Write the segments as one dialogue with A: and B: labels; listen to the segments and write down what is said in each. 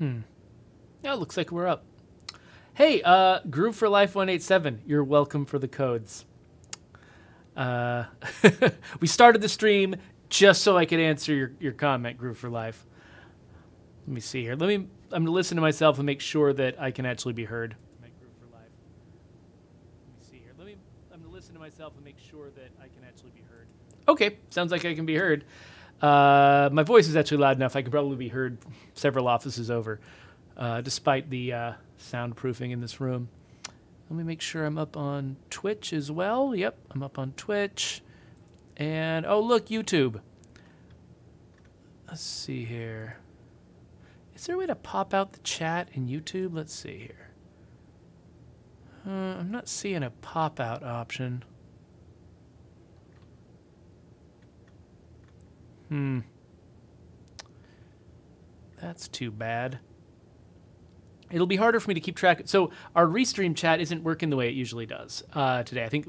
A: Yeah, it looks like we're up. Hey, Groove for Life 187, you're welcome for the codes. We started the stream just so I could answer your comment, Groove for Life. Let me see here. I'm going to listen to myself and make sure that I can actually be heard. Groove for Life. Let me see here. I'm going to listen to myself and make sure that I can actually be heard. Okay, sounds like I can be heard. My voice is actually loud enough. I can probably be heard several offices over, despite the soundproofing in this room. Let me make sure I'm up on Twitch as well. Yep, I'm up on Twitch. And, oh, look, YouTube. Let's see here. Is there a way to pop out the chat in YouTube? Let's see here. I'm not seeing a pop-out option. That's too bad. It'll be harder for me to keep track. So our restream chat isn't working the way it usually does today. I think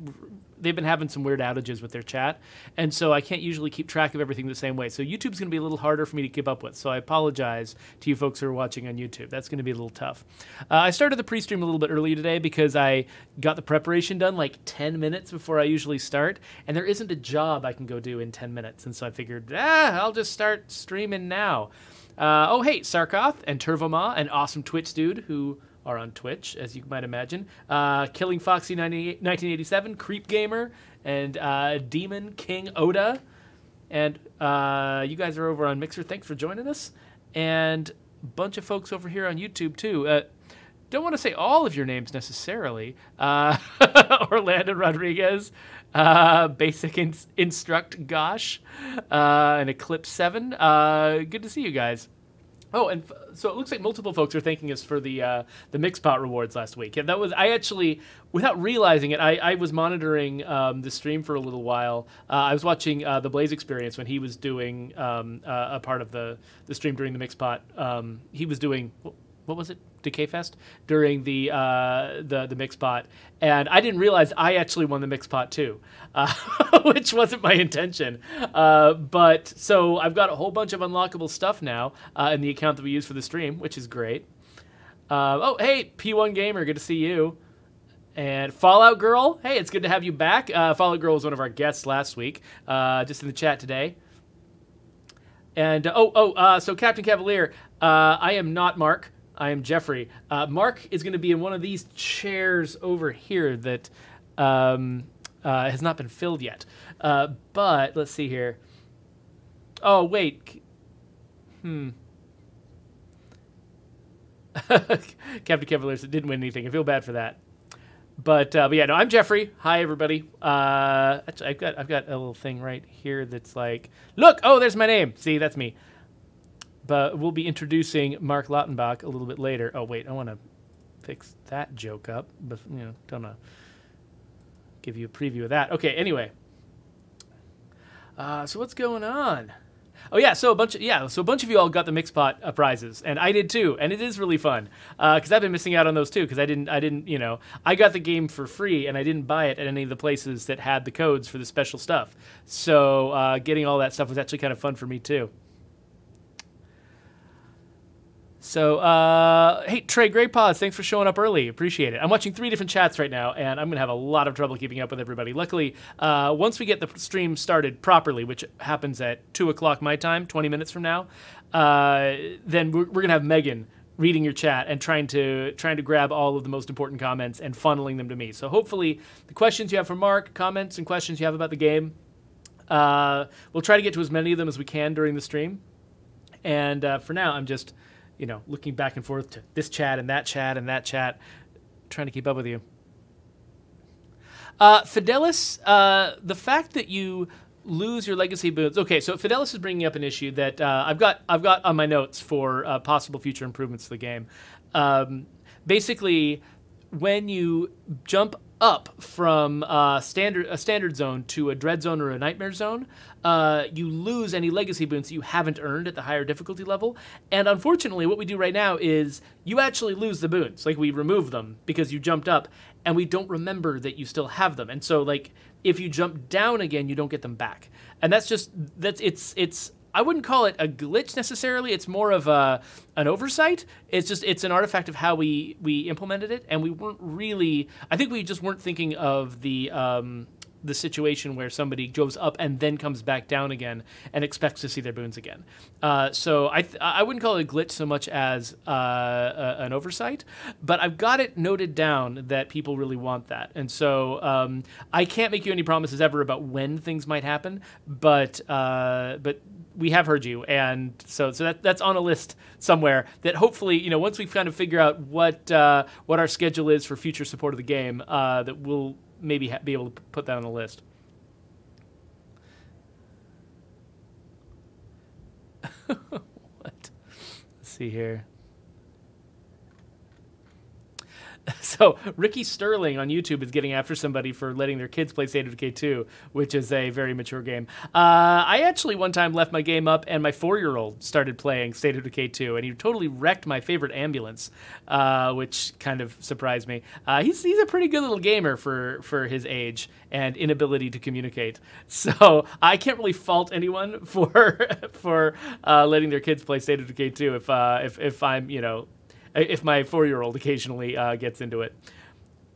A: they've been having some weird outages with their chat, and so I can't usually keep track of everything the same way. So YouTube's going to be a little harder for me to keep up with. So I apologize to you folks who are watching on YouTube. That's going to be a little tough. I started the pre-stream a little bit earlier today because I got the preparation done like 10 minutes before I usually start, and there isn't a job I can go do in 10 minutes. And so I figured, I'll just start streaming now. Oh, hey, Sarkoth and Turvoma, an awesome Twitch dude who are on Twitch, as you might imagine. Killing Foxy 1987, Creep Gamer, and Demon King Oda. And you guys are over on Mixer. Thanks for joining us. And a bunch of folks over here on YouTube, too. Don't want to say all of your names necessarily. Orlando Rodriguez, Basic Instruct Gosh, and Eclipse 7. Good to see you guys. Oh, and so it looks like multiple folks are thanking us for the Mixpot rewards last week. And that was, I actually, without realizing it, I was monitoring the stream for a little while. I was watching the Blaze Experience when he was doing a part of the stream during the Mixpot. He was doing, what was it? Decay Fest during the Mixpot, and I didn't realize I actually won the Mixpot too, which wasn't my intention. But so I've got a whole bunch of unlockable stuff now in the account that we use for the stream, which is great. Oh, hey, P1 Gamer, good to see you. And Fallout Girl, hey, it's good to have you back. Fallout Girl was one of our guests last week, just in the chat today. And so Captain Cavalier, I am not Mark. I am Jeffrey. Mark is going to be in one of these chairs over here that has not been filled yet. But let's see here. Oh, wait. Captain Cavalier didn't win anything. I feel bad for that. But yeah, no, I'm Jeffrey. Hi, everybody. Actually, I've got a little thing right here that's like, look, oh, there's my name. See, that's me. But we'll be introducing Mark Lautenbach a little bit later. Oh, wait, I want to fix that joke up. But, don't want to give you a preview of that. Okay, anyway. So what's going on? Oh, yeah, so a bunch of you all got the Mixpot prizes, and I did too, and it is really fun. Because I've been missing out on those too, because I didn't, I got the game for free, and I didn't buy it at any of the places that had the codes for the special stuff. So getting all that stuff was actually kind of fun for me too. So, hey, Trey Greypaws, thanks for showing up early. Appreciate it. I'm watching 3 different chats right now, and I'm going to have a lot of trouble keeping up with everybody. Luckily, once we get the stream started properly, which happens at 2 o'clock my time, 20 minutes from now, then we're going to have Megan reading your chat and trying to grab all of the most important comments and funneling them to me. So hopefully the questions you have for Mark, comments and questions you have about the game, we'll try to get to as many of them as we can during the stream. And for now, I'm just... looking back and forth to this chat and that chat and that chat, trying to keep up with you. Fidelis, the fact that you lose your legacy boons. Okay, so Fidelis is bringing up an issue that I've got on my notes for possible future improvements to the game. Basically, when you jump up from a standard zone to a dread zone or a nightmare zone, you lose any legacy boons that you haven't earned at the higher difficulty level. And unfortunately, what we do right now is you actually lose the boons. Like, we remove them because you jumped up, and we don't remember that you still have them. And so, like, if you jump down again, you don't get them back. And it's I wouldn't call it a glitch necessarily. It's more of an oversight. It's an artifact of how we implemented it, and we weren't really. I think we just weren't thinking of the situation where somebody goes up and then comes back down again and expects to see their boons again. So I wouldn't call it a glitch so much as an oversight, but I've got it noted down that people really want that. And so I can't make you any promises ever about when things might happen, but we have heard you, and so that's on a list somewhere that hopefully, once we kind of figure out what our schedule is for future support of the game, that we'll maybe be able to put that on the list. What? Let's see here. So Ricky Sterling on YouTube is getting after somebody for letting their kids play State of Decay 2, which is a very mature game. I actually one time left my game up, and my 4-year-old started playing State of Decay 2, and he totally wrecked my favorite ambulance, which kind of surprised me. He's a pretty good little gamer for his age and inability to communicate. So I can't really fault anyone for letting their kids play State of Decay 2 if I'm, if my 4-year-old occasionally gets into it.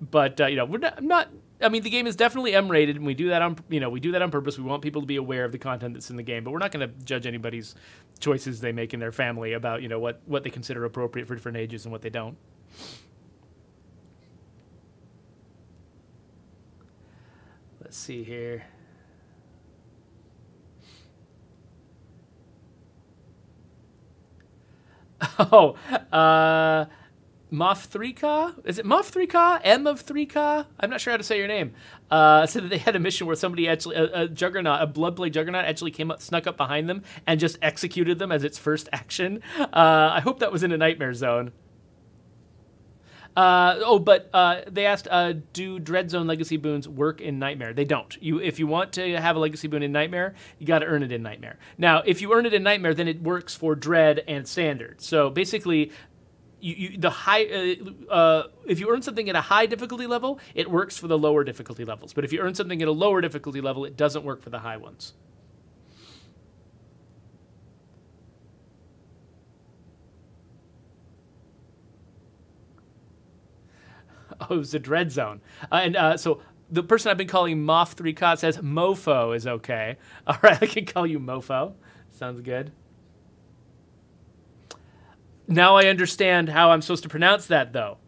A: But we're not. I mean, the game is definitely M-rated, and we do that on purpose. We want people to be aware of the content that's in the game, but we're not going to judge anybody's choices they make in their family about what they consider appropriate for different ages and what they don't. Let's see here. Oh, Moth 3Ka? Is it Moth 3Ka? M of 3Ka? I'm not sure how to say your name. Said that they had a mission where somebody actually, a Juggernaut, a Bloodblade Juggernaut, actually snuck up behind them and just executed them as its first action. I hope that was in a Nightmare Zone. But they asked, do Dread Zone Legacy boons work in Nightmare? They don't. If you want to have a Legacy boon in Nightmare, you got to earn it in Nightmare. Now, if you earn it in Nightmare, then it works for Dread and Standard. So basically, if you earn something at a high difficulty level, it works for the lower difficulty levels. But if you earn something at a lower difficulty level, it doesn't work for the high ones. Oh, it was a Dread Zone. So the person I've been calling Moth 3Ka says Mofo is okay. All right, I can call you Mofo. Sounds good. Now I understand how I'm supposed to pronounce that, though.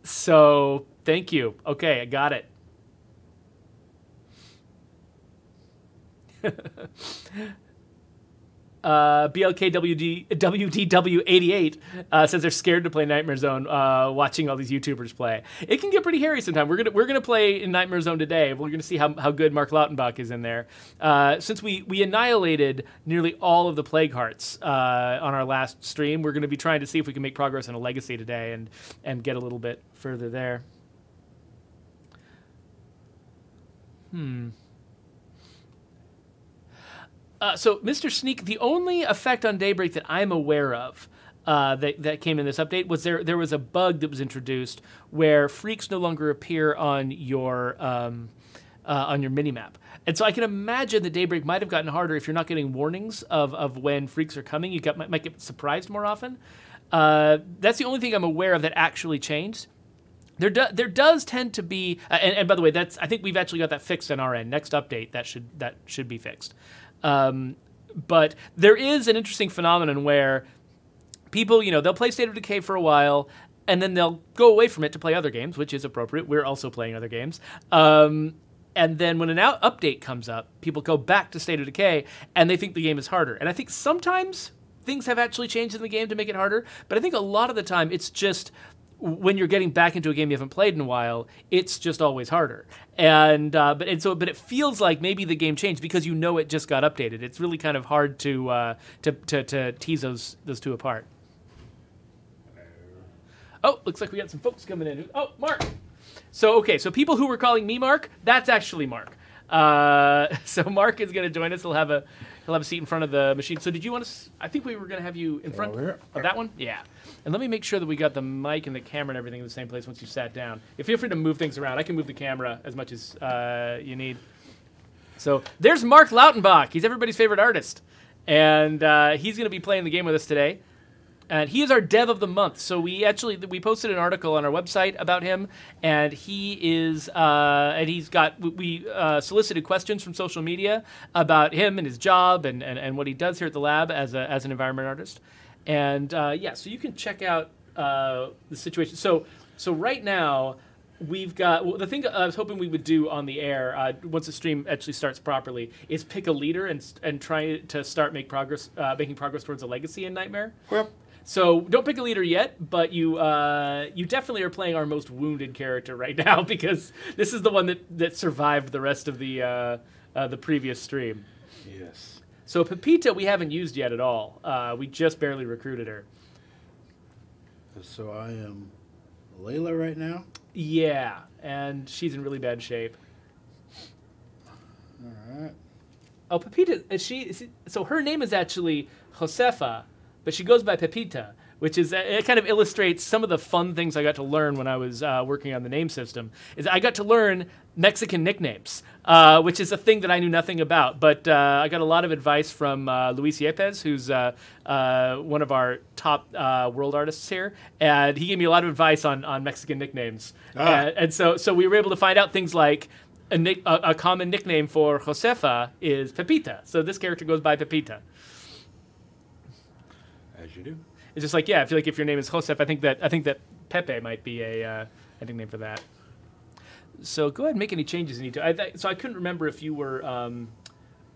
A: So, thank you. Okay, I got it. BLKWDW88 says they're scared to play Nightmare Zone watching all these YouTubers play. It can get pretty hairy sometimes. We're gonna play in Nightmare Zone today. We're gonna see how good Mark Lautenbach is in there. Since we annihilated nearly all of the Plague Hearts on our last stream, we're gonna be trying to see if we can make progress on a Legacy today and get a little bit further there. So, Mr. Sneak, the only effect on Daybreak that I'm aware of that came in this update was there was a bug that was introduced where freaks no longer appear on your minimap. And so I can imagine that Daybreak might have gotten harder if you're not getting warnings of when freaks are coming. You might get surprised more often. That's the only thing I'm aware of that actually changed. There does tend to be, and by the way, I think we've actually got that fixed on our end. Next update, that should be fixed. But there is an interesting phenomenon where people, they'll play State of Decay for a while, and then they'll go away from it to play other games, which is appropriate. We're also playing other games. And then when an update comes up, people go back to State of Decay, and they think the game is harder. And I think sometimes things have actually changed in the game to make it harder, but I think a lot of the time it's just when you're getting back into a game you haven't played in a while, it's just always harder. And but it feels like maybe the game changed because it just got updated. It's really kind of hard to tease those two apart. Oh, looks like we got some folks coming in. Oh, Mark. So people who were calling me Mark, that's actually Mark. So Mark is going to join us. He'll have a seat in front of the machine. So did you want to? I think we were going to have you in front of that one. Yeah. And let me make sure that we got the mic and the camera and everything in the same place once you sat down. Feel free to move things around. I can move the camera as much as you need. So there's Mark Lautenbach. He's everybody's favorite artist. and he's going to be playing the game with us today. And he is our Dev of the Month. So we posted an article on our website about him, and he is we solicited questions from social media about him and his job and what he does here at the lab as an environment artist. And so you can check out the situation. So right now we've got the thing I was hoping we would do on the air once the stream actually starts properly is pick a leader and try to start making progress towards a legacy in Nightmare.
B: Yep.
A: So don't pick a leader yet, but you definitely are playing our most wounded character right now because this is the one that survived the rest of the previous stream.
B: Yes.
A: So Pepita we haven't used yet at all. We just barely recruited her.
B: So I am Layla right now?
A: Yeah, and she's in really bad shape.
B: All right.
A: Oh, Pepita, so her name is actually Josefa, but she goes by Pepita, which is it kind of illustrates some of the fun things I got to learn when I was working on the name system. Is I got to learn Mexican nicknames, which is a thing that I knew nothing about. But I got a lot of advice from Luis Yepes, who's one of our top world artists here, and he gave me a lot of advice on Mexican nicknames. And so we were able to find out things like a common nickname for Josefa is Pepita. So this character goes by Pepita.
B: As you do.
A: It's just like, I feel like if your name is Josef, I think that Pepe might be a nickname for that. So go ahead and make any changes you need to. So I couldn't remember if you were.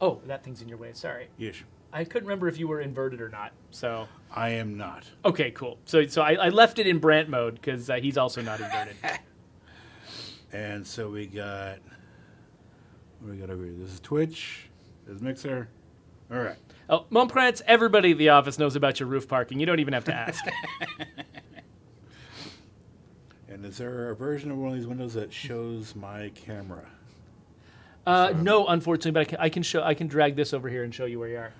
A: Oh, that thing's in your way. Sorry.
B: Yes.
A: I couldn't remember if you were inverted or not. So.
B: I am not.
A: Okay, cool. So I left it in Brant mode because he's also not inverted.
B: And so we got. What do we got over here? This is Twitch. This is Mixer. All right.
A: Oh, Montprance, everybody at the office knows about your roof parking. You don't even have to ask.
B: And is there a version of one of these windows that shows my camera?
A: No, unfortunately, but I can drag this over here and show you where you are.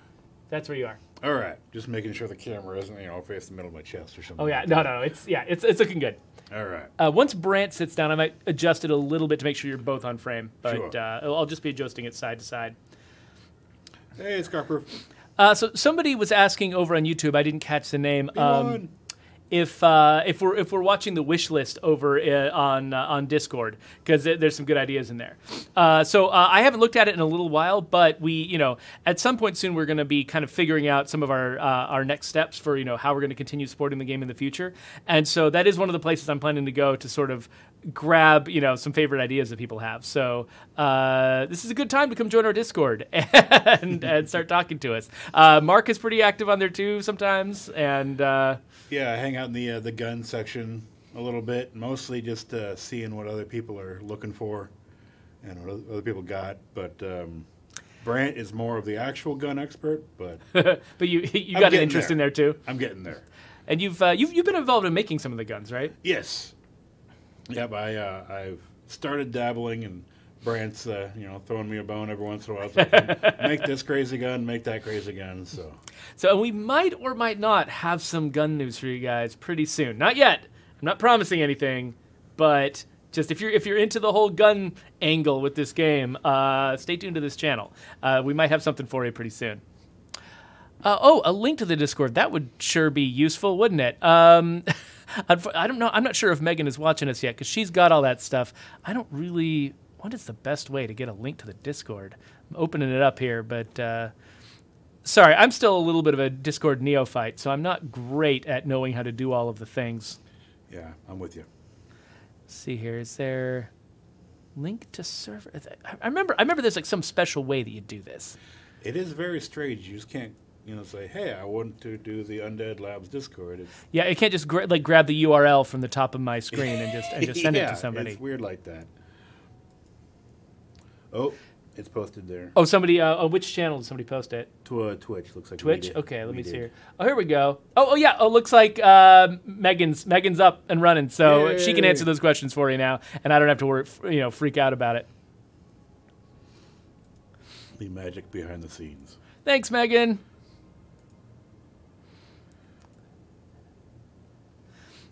A: That's where you are.
B: All right. Just making sure the camera isn't, face the middle of my chest or something.
A: Oh, yeah.
B: Like
A: No. It's looking good.
B: All right.
A: Once Brant sits down, I might adjust it a little bit to make sure you're both on frame. But
B: Sure.
A: I'll just be adjusting it side to side.
B: Hey, it's Carproof.
A: So somebody was asking over on YouTube. I didn't catch the name. If we're watching the wish list over on Discord, because there's some good ideas in there. So I haven't looked at it in a little while, but we at some point soon we're going to be kind of figuring out some of our next steps for how we're going to continue supporting the game in the future. And so that is one of the places I'm planning to go to sort of grab some favorite ideas that people have. So this is a good time to come join our Discord and start talking to us. Mark is pretty active on there too sometimes, and
B: yeah, I hang out in the gun section a little bit, mostly just seeing what other people are looking for and what other people got. But Brant is more of the actual gun expert, but
A: but you got an interest in there too.
B: I'm getting there.
A: And you've been involved in making some of the guns, right?
B: Yes. Yep, I've started dabbling, and Brant's throwing me a bone every once in a while. So I can make this crazy gun, make that crazy gun. So
A: we might or might not have some gun news for you guys pretty soon. Not yet. I'm not promising anything, but just if you're into the whole gun angle with this game, stay tuned to this channel. We might have something for you pretty soon. A link to the Discord. That would sure be useful, wouldn't it? I don't know. I'm not sure if Megan is watching us yet because she's got all that stuff. I don't really. What is the best way to get a link to the Discord? I'm opening it up here, but sorry, I'm still a little bit of a Discord neophyte, so I'm not great at knowing how to do all of the things.
B: Yeah, I'm with you.
A: Let's see here. Is there link to server? I remember there's like some special way that you do this.
B: It is very strange. You just can't. Say, hey, I want to do the Undead Labs Discord.
A: Yeah, it can't just grab the URL from the top of my screen and just send it to somebody.
B: It's weird like that. Oh, it's posted there.
A: Oh, somebody. Which channel did somebody post it?
B: To Twitch. Looks like
A: Twitch. Okay, let me see here. Oh, here we go. Oh yeah. Oh, looks like Megan's up and running, so
B: Yay.
A: she can answer those questions for you now, and I don't have to worry, freak out about it.
B: The magic behind the scenes.
A: Thanks, Megan.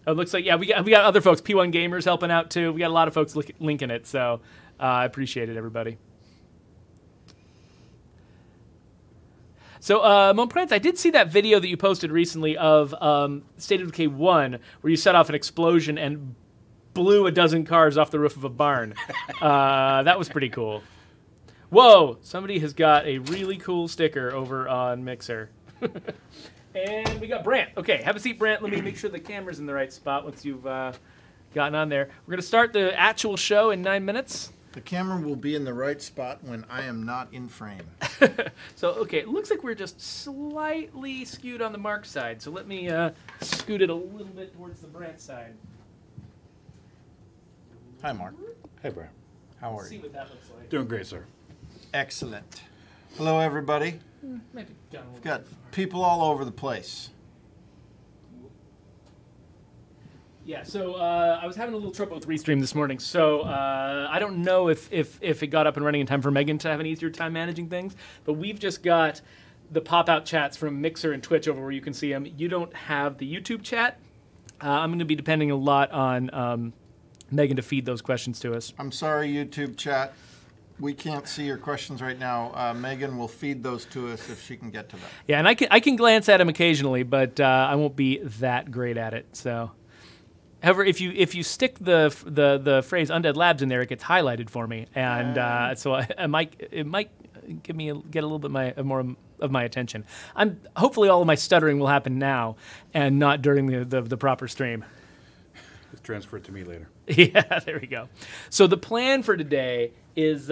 A: Oh, it looks like we got other folks. P1 Gamers helping out too. We got a lot of folks linking it, so I appreciate it, everybody. So, Mon Prince, I did see that video that you posted recently of State of Decay 1, where you set off an explosion and blew a dozen cars off the roof of a barn. That was pretty cool. Whoa! Somebody has got a really cool sticker over on Mixer. And we got Brant. Okay, have a seat, Brant. Let me make sure the camera's in the right spot once you've gotten on there. We're going to start the actual show in 9 minutes.
C: The camera will be in the right spot when I am not in frame.
A: So, okay, it looks like we're just slightly skewed on the Mark side. So let me scoot it a little bit towards the Brant side.
C: Hi, Mark.
B: Hey, Brad.
C: How are
A: See
C: you?
A: what that looks like.
B: Doing great, sir.
C: Excellent. Hello, everybody.
A: Maybe down a little
C: We've got
A: bit.
C: people all over the place.
A: Yeah, so I was having a little trouble with Restream this morning, so I don't know if it got up and running in time for Megan to have an easier time managing things, but we've just got the pop-out chats from Mixer and Twitch over where you can see them. You don't have the YouTube chat. I'm going to be depending a lot on Megan to feed those questions to us.
C: I'm sorry, YouTube chat. We can't see your questions right now. Megan will feed those to us if she can get to them.
A: Yeah, and I can glance at them occasionally, but I won't be that great at it, so... However, if you stick the phrase "Undead Labs" in there, it gets highlighted for me, and so it might get a little bit more of my attention. Hopefully all of my stuttering will happen now, and not during the proper stream.
B: Just transfer it to me later.
A: Yeah, there we go. So the plan for today is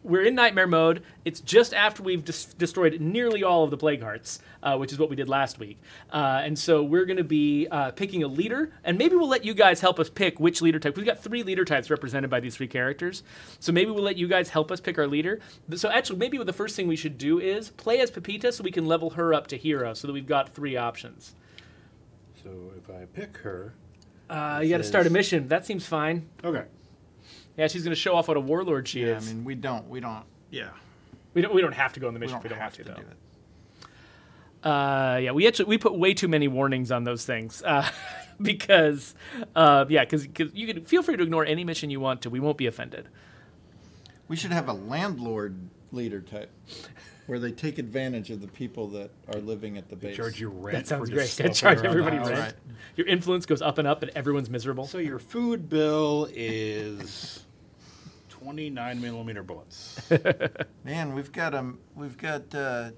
A: we're in nightmare mode. It's just after we've destroyed nearly all of the plague hearts, which is what we did last week. And so we're going to be picking a leader, and maybe we'll let you guys help us pick which leader type. We've got 3 leader types represented by these 3 characters. So maybe we'll let you guys help us pick our leader. So actually, maybe the first thing we should do is play as Pepita so we can level her up to hero so that we've got 3 options.
B: So if I pick her...
A: You got to start a mission. That seems fine.
B: Okay.
A: Yeah, she's going to show off what a warlord she
C: Yeah,
A: is.
C: I mean, we don't, yeah.
A: We don't have to go on the mission if we don't want to,
C: do
A: though.
C: it.
A: Yeah, we put way too many warnings on those things because you can feel free to ignore any mission you want to. We won't be offended.
C: We should have a landlord leader type, where they take advantage of the people that are living at the base.
B: Charge you rent.
A: That sounds
B: for
A: great.
B: just
A: They
B: sloughing
A: charge
B: around the
A: everybody
B: house.
A: rent.
C: Right.
A: Your influence goes up and up, and everyone's miserable.
B: So your food bill is 29mm bullets.
C: Man, we've got the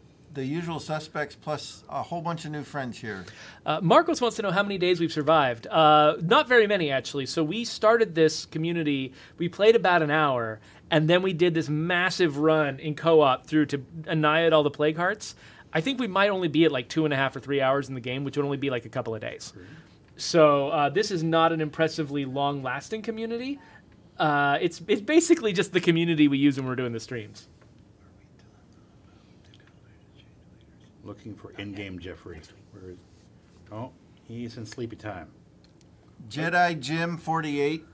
C: usual suspects plus a whole bunch of new friends here.
A: Marcos wants to know how many days we've survived. Not very many, actually. So we started this community. We played about an hour, and then we did this massive run in co-op through to annihilate all the plague hearts. I think we might only be at like 2.5 or 3 hours in the game, which would only be like a couple of days. So this is not an impressively long-lasting community. It's basically just the community we use when we're doing the streams.
B: Looking for in-game Jeffrey. Where is... Oh, he's in sleepy time.
C: Jedi Jim 48.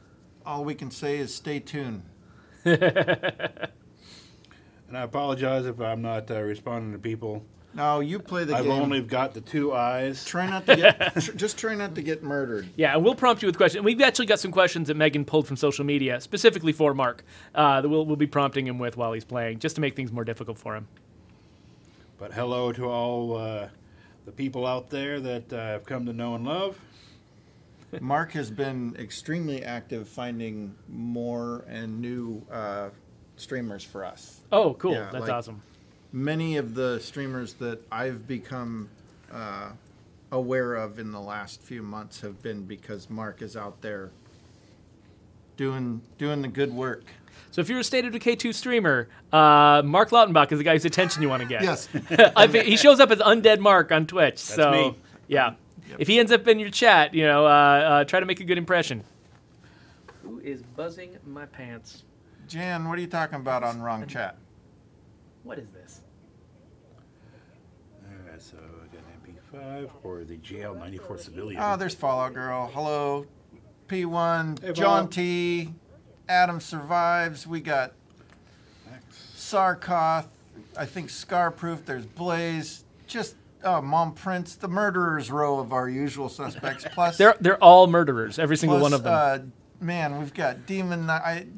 C: All we can say is stay tuned.
B: And I apologize if I'm not responding to people.
C: No, you play the
B: I've
C: game.
B: only got the 2 eyes.
C: Try not to get. Just try not to get murdered.
A: Yeah, and we'll prompt you with questions. We've actually got some questions that Megan pulled from social media, specifically for Mark, that we'll be prompting him with while he's playing, just to make things more difficult for him.
B: But hello to all the people out there that I've come to know and love.
C: Mark has been extremely active finding more and new streamers for us.
A: Oh, cool.
C: Yeah,
A: That's
C: like-
A: awesome.
C: Many of the streamers that I've become aware of in the last few months have been because Mark is out there doing the good work.
A: So if you're a State of Decay 2 streamer, Mark Lautenbach is the guy whose attention you want to get.
C: Yes.
A: He shows up as Undead Mark on Twitch. So,
B: me.
A: yeah.
C: Yep.
A: If he ends up in your chat, try to make a good impression. Who is buzzing my pants?
C: Jan, what are you talking about on wrong chat?
A: What is this?
B: Alright, so I got MP5 or the GL94 civilian.
C: Oh, there's Fallout Girl. Hello. P1,
B: Hey,
C: John
B: Bob.
C: T, Adam Survives. We got
B: Max.
C: Sarkoth. I think Scarproof. There's Blaze. Just Mom Prince, the murderers row of our usual suspects. Plus,
A: They're all murderers, every single
C: plus,
A: one of them.
C: Man, we've got Demon.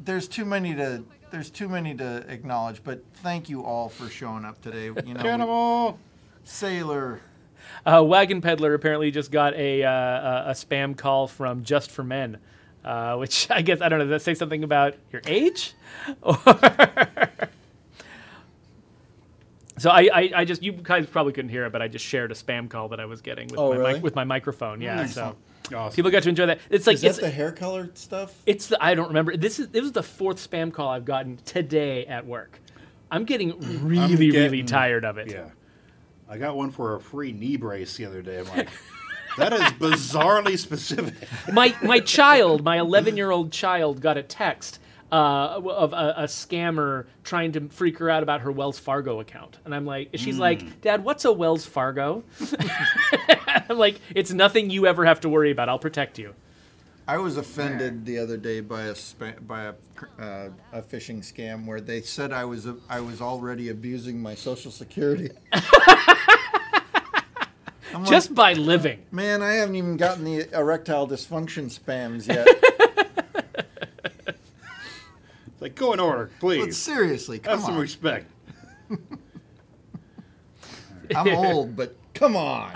C: There's too many to. there's too many to acknowledge, but thank you all for showing up today. You know,
B: Cannibal!
C: Sailor.
A: Wagon Peddler apparently just got a spam call from Just for Men, which I guess, I don't know, does that say something about your age? Or so I just, you guys probably couldn't hear it, but I just shared a spam call that I was getting with,
C: really?
A: with my microphone. Yeah,
B: Nice.
A: so
B: Awesome.
A: people got to enjoy that. It's like,
C: Is that the hair color stuff?
A: I don't remember. It was the 4th spam call I've gotten today at work. I'm getting really tired of it.
B: Yeah. I got one for a free knee brace the other day. I'm like, that is bizarrely specific.
A: My 11-year-old child got a text of a scammer trying to freak her out about her Wells Fargo account. And I'm like, she's like, Dad, what's a Wells Fargo? I'm like, it's nothing you ever have to worry about. I'll protect you.
C: I was offended the other day by a phishing scam where they said I was already abusing my Social Security. I'm
A: Just
C: like,
A: by living.
C: man, I haven't even gotten the erectile dysfunction spams yet.
B: It's like, go in order,
C: But
B: please.
C: seriously,
B: Have
C: come
B: some
C: on.
B: respect.
C: I'm old, but come on.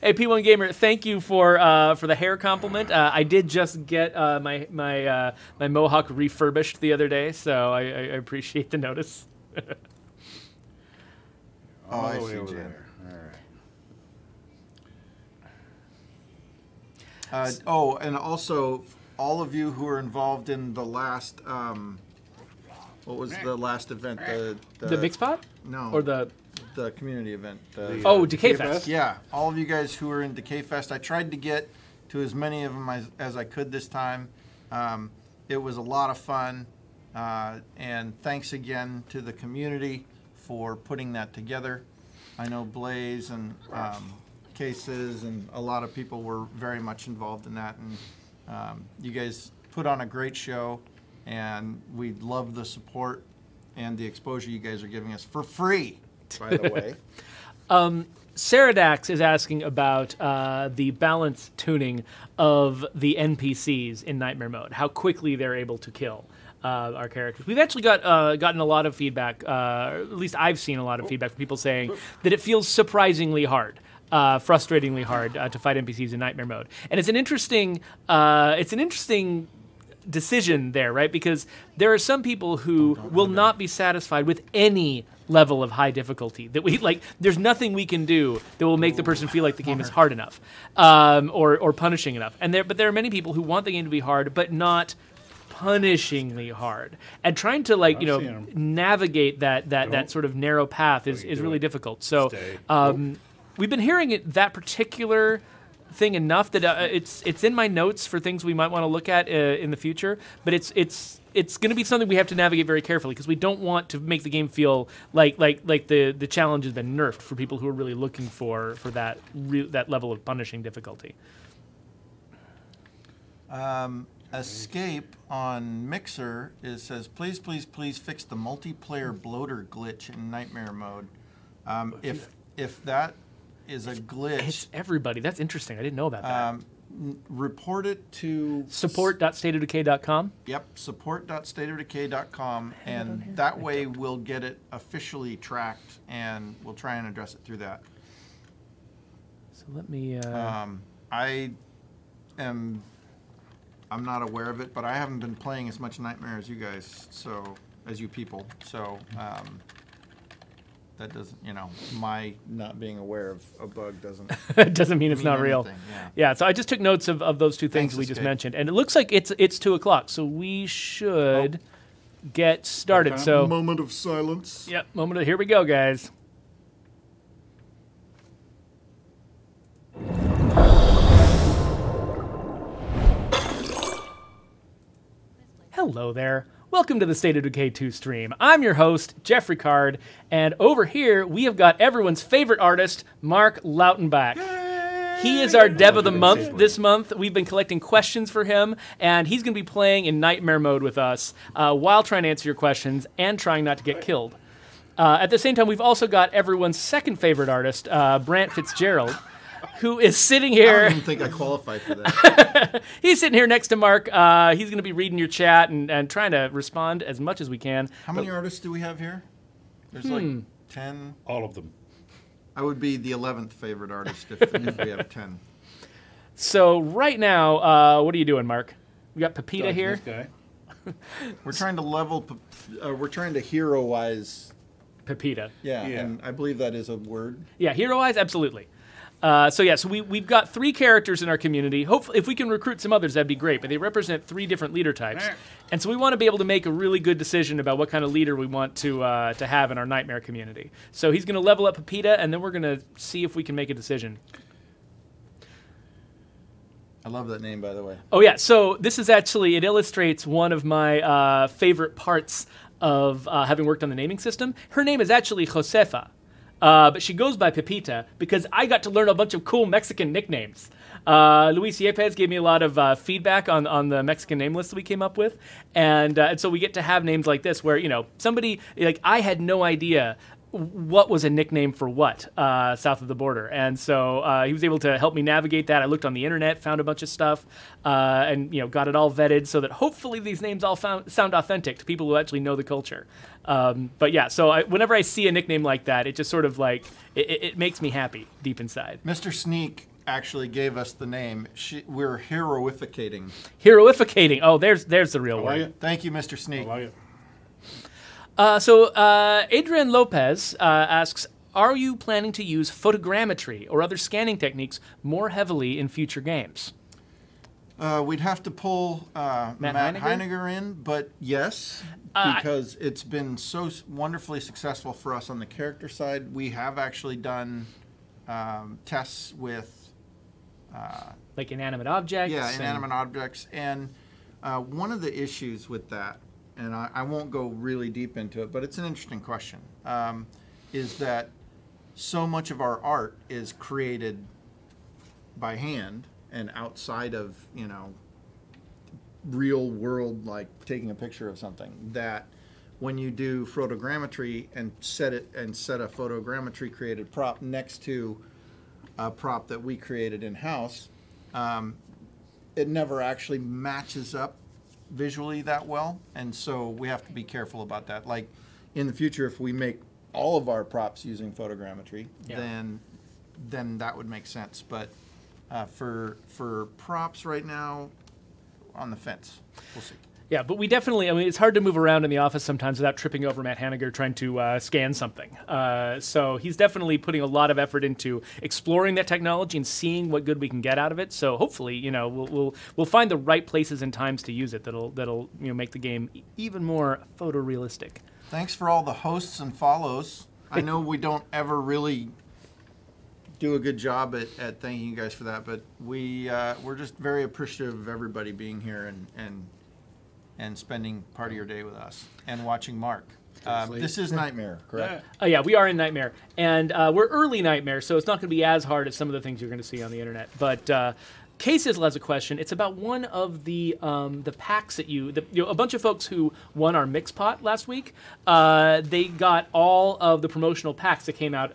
A: Hey, P1 Gamer, thank you for the hair compliment. I did just get my mohawk refurbished the other day, so I appreciate the notice.
C: Oh, I
B: All the way
C: see,
B: over
C: Jen.
B: there. All right.
C: And also, all of you who are involved in the last, what was the last event?
A: The Mix Pot?
C: No.
A: Or the
C: community event.
A: Decay Fest.
C: Yeah, all of you guys who are in Decay Fest. I tried to get to as many of them as I could this time. It was a lot of fun. And thanks again to the community for putting that together. I know Blaze and Cases and a lot of people were very much involved in that. And you guys put on a great show, and we love the support and the exposure you guys are giving us for free, by the way.
A: Saradax is asking about the balance tuning of the NPCs in Nightmare Mode, how quickly they're able to kill our characters. We've actually gotten a lot of feedback, at least I've seen a lot of feedback from people saying that it feels surprisingly hard. Frustratingly hard to fight NPCs in Nightmare Mode, and it's an interesting decision there, right? Because there are some people who will not be satisfied with any level of high difficulty. That we like, there's nothing we can do that will make the person feel like the game is hard enough, or punishing enough. But there are many people who want the game to be hard, but not punishingly hard, and trying to navigate that sort of narrow path is really difficult. So we've been hearing that particular thing enough that it's in my notes for things we might want to look at in the future, but it's going to be something we have to navigate very carefully, because we don't want to make the game feel like the challenge has been nerfed for people who are really looking for that level of punishing difficulty.
C: Escape on Mixer says, please fix the multiplayer bloater glitch in Nightmare Mode. If that is a glitch,
A: It's everybody. That's interesting. I didn't know about that.
C: report it to
A: Support.stateofdecay.com.
C: Yep, support.stateofdecay.com, and that way we'll get it officially tracked, and we'll try and address it through that.
A: So let me.
C: I'm not aware of it, but I haven't been playing as much Nightmare as you guys, as you people. So that doesn't, my not being aware of a bug doesn't.
A: It doesn't mean it's not real.
C: anything,
A: Yeah. So I just took notes of those two things
C: Thanks,
A: we just
C: Escape.
A: mentioned, and it looks like it's 2:00, so we should get started.
B: Okay.
A: So
C: Moment of silence.
A: yep, here we go, guys. Hello there. Welcome to the State of Decay 2 stream. I'm your host, Jeffrey Card, and over here we have got everyone's favorite artist, Mark Lautenbach. He is our Dev of the Month this month. We've been collecting questions for him, and he's going to be playing in Nightmare Mode with us while trying to answer your questions and trying not to get killed. At the same time, we've also got everyone's second favorite artist, Brant Fitzgerald. who is sitting
C: I
A: here.
C: don't even think I qualify for that.
A: He's sitting here next to Mark. He's going to be reading your chat and trying to respond as much as we can.
C: How many artists do we have here? There's like 10.
B: All of them.
C: I would be the 11th favorite artist if we have 10.
A: So right now, what are you doing, Mark? We got Pepita
B: Dodging
A: here.
B: This guy.
C: We're trying to we're trying to heroize.
A: Pepita.
C: Yeah,
B: Yeah.
C: and I believe that is a word.
A: Yeah, hero-wise, absolutely. So we've got 3 characters in our community. Hopefully, if we can recruit some others, that'd be great. But they represent 3 different leader types, and so we want to be able to make a really good decision about what kind of leader we want to have in our Nightmare community. So he's going to level up Pepita, and then we're going to see if we can make a decision.
C: I love that name, by the way.
A: Oh yeah, so this is actually, it illustrates one of my favorite parts of having worked on the naming system. Her name is actually Josefa. But she goes by Pepita because I got to learn a bunch of cool Mexican nicknames. Luis Yepes gave me a lot of feedback on the Mexican name list that we came up with. And so we get to have names like this where, somebody, like I had no idea what was a nickname for what south of the border. And so he was able to help me navigate that. I looked on the internet, found a bunch of stuff, and got it all vetted so that hopefully these names all sound authentic to people who actually know the culture. But yeah, so whenever I see a nickname like that, it just sort of like, it makes me happy deep inside.
C: Mr. Sneak actually gave us the name. We're heroificating.
A: Heroificating. Oh, there's the real
B: I
A: word.
B: like it.
C: Thank you, Mr.
B: I
C: Sneak.
B: like it.
A: Adrian Lopez asks, are you planning to use photogrammetry or other scanning techniques more heavily in future games?
C: We'd have to pull Matt Heiniger in, but yes, because it's been so wonderfully successful for us on the character side. We have actually done tests with
A: Like inanimate objects?
C: Yeah, inanimate objects. And one of the issues with that, and I won't go really deep into it, but it's an interesting question, is that so much of our art is created by hand and outside of, real world, like taking a picture of something, that when you do photogrammetry and set a photogrammetry created prop next to a prop that we created in-house, it never actually matches up visually that well, and so we have to be careful about that. Like in the future, if we make all of our props using photogrammetry, then that would make sense. But for props right now, on the fence, we'll see.
A: Yeah, but we definitely, it's hard to move around in the office sometimes without tripping over Matt Hanniger trying to scan something. So he's definitely putting a lot of effort into exploring that technology and seeing what good we can get out of it. So hopefully, we'll find the right places and times to use it that'll make the game even more photorealistic.
C: Thanks for all the hosts and follows. I know we don't ever really do a good job at thanking you guys for that, but we're just very appreciative of everybody being here and spending part of your day with us and watching Mark. This is Nightmare, correct?
A: Yeah, we are in Nightmare, and we're early Nightmare, so it's not going to be as hard as some of the things you're going to see on the internet. But K-Sizzle has a question. It's about one of the packs that a bunch of folks who won our mix pot last week. They got all of the promotional packs that came out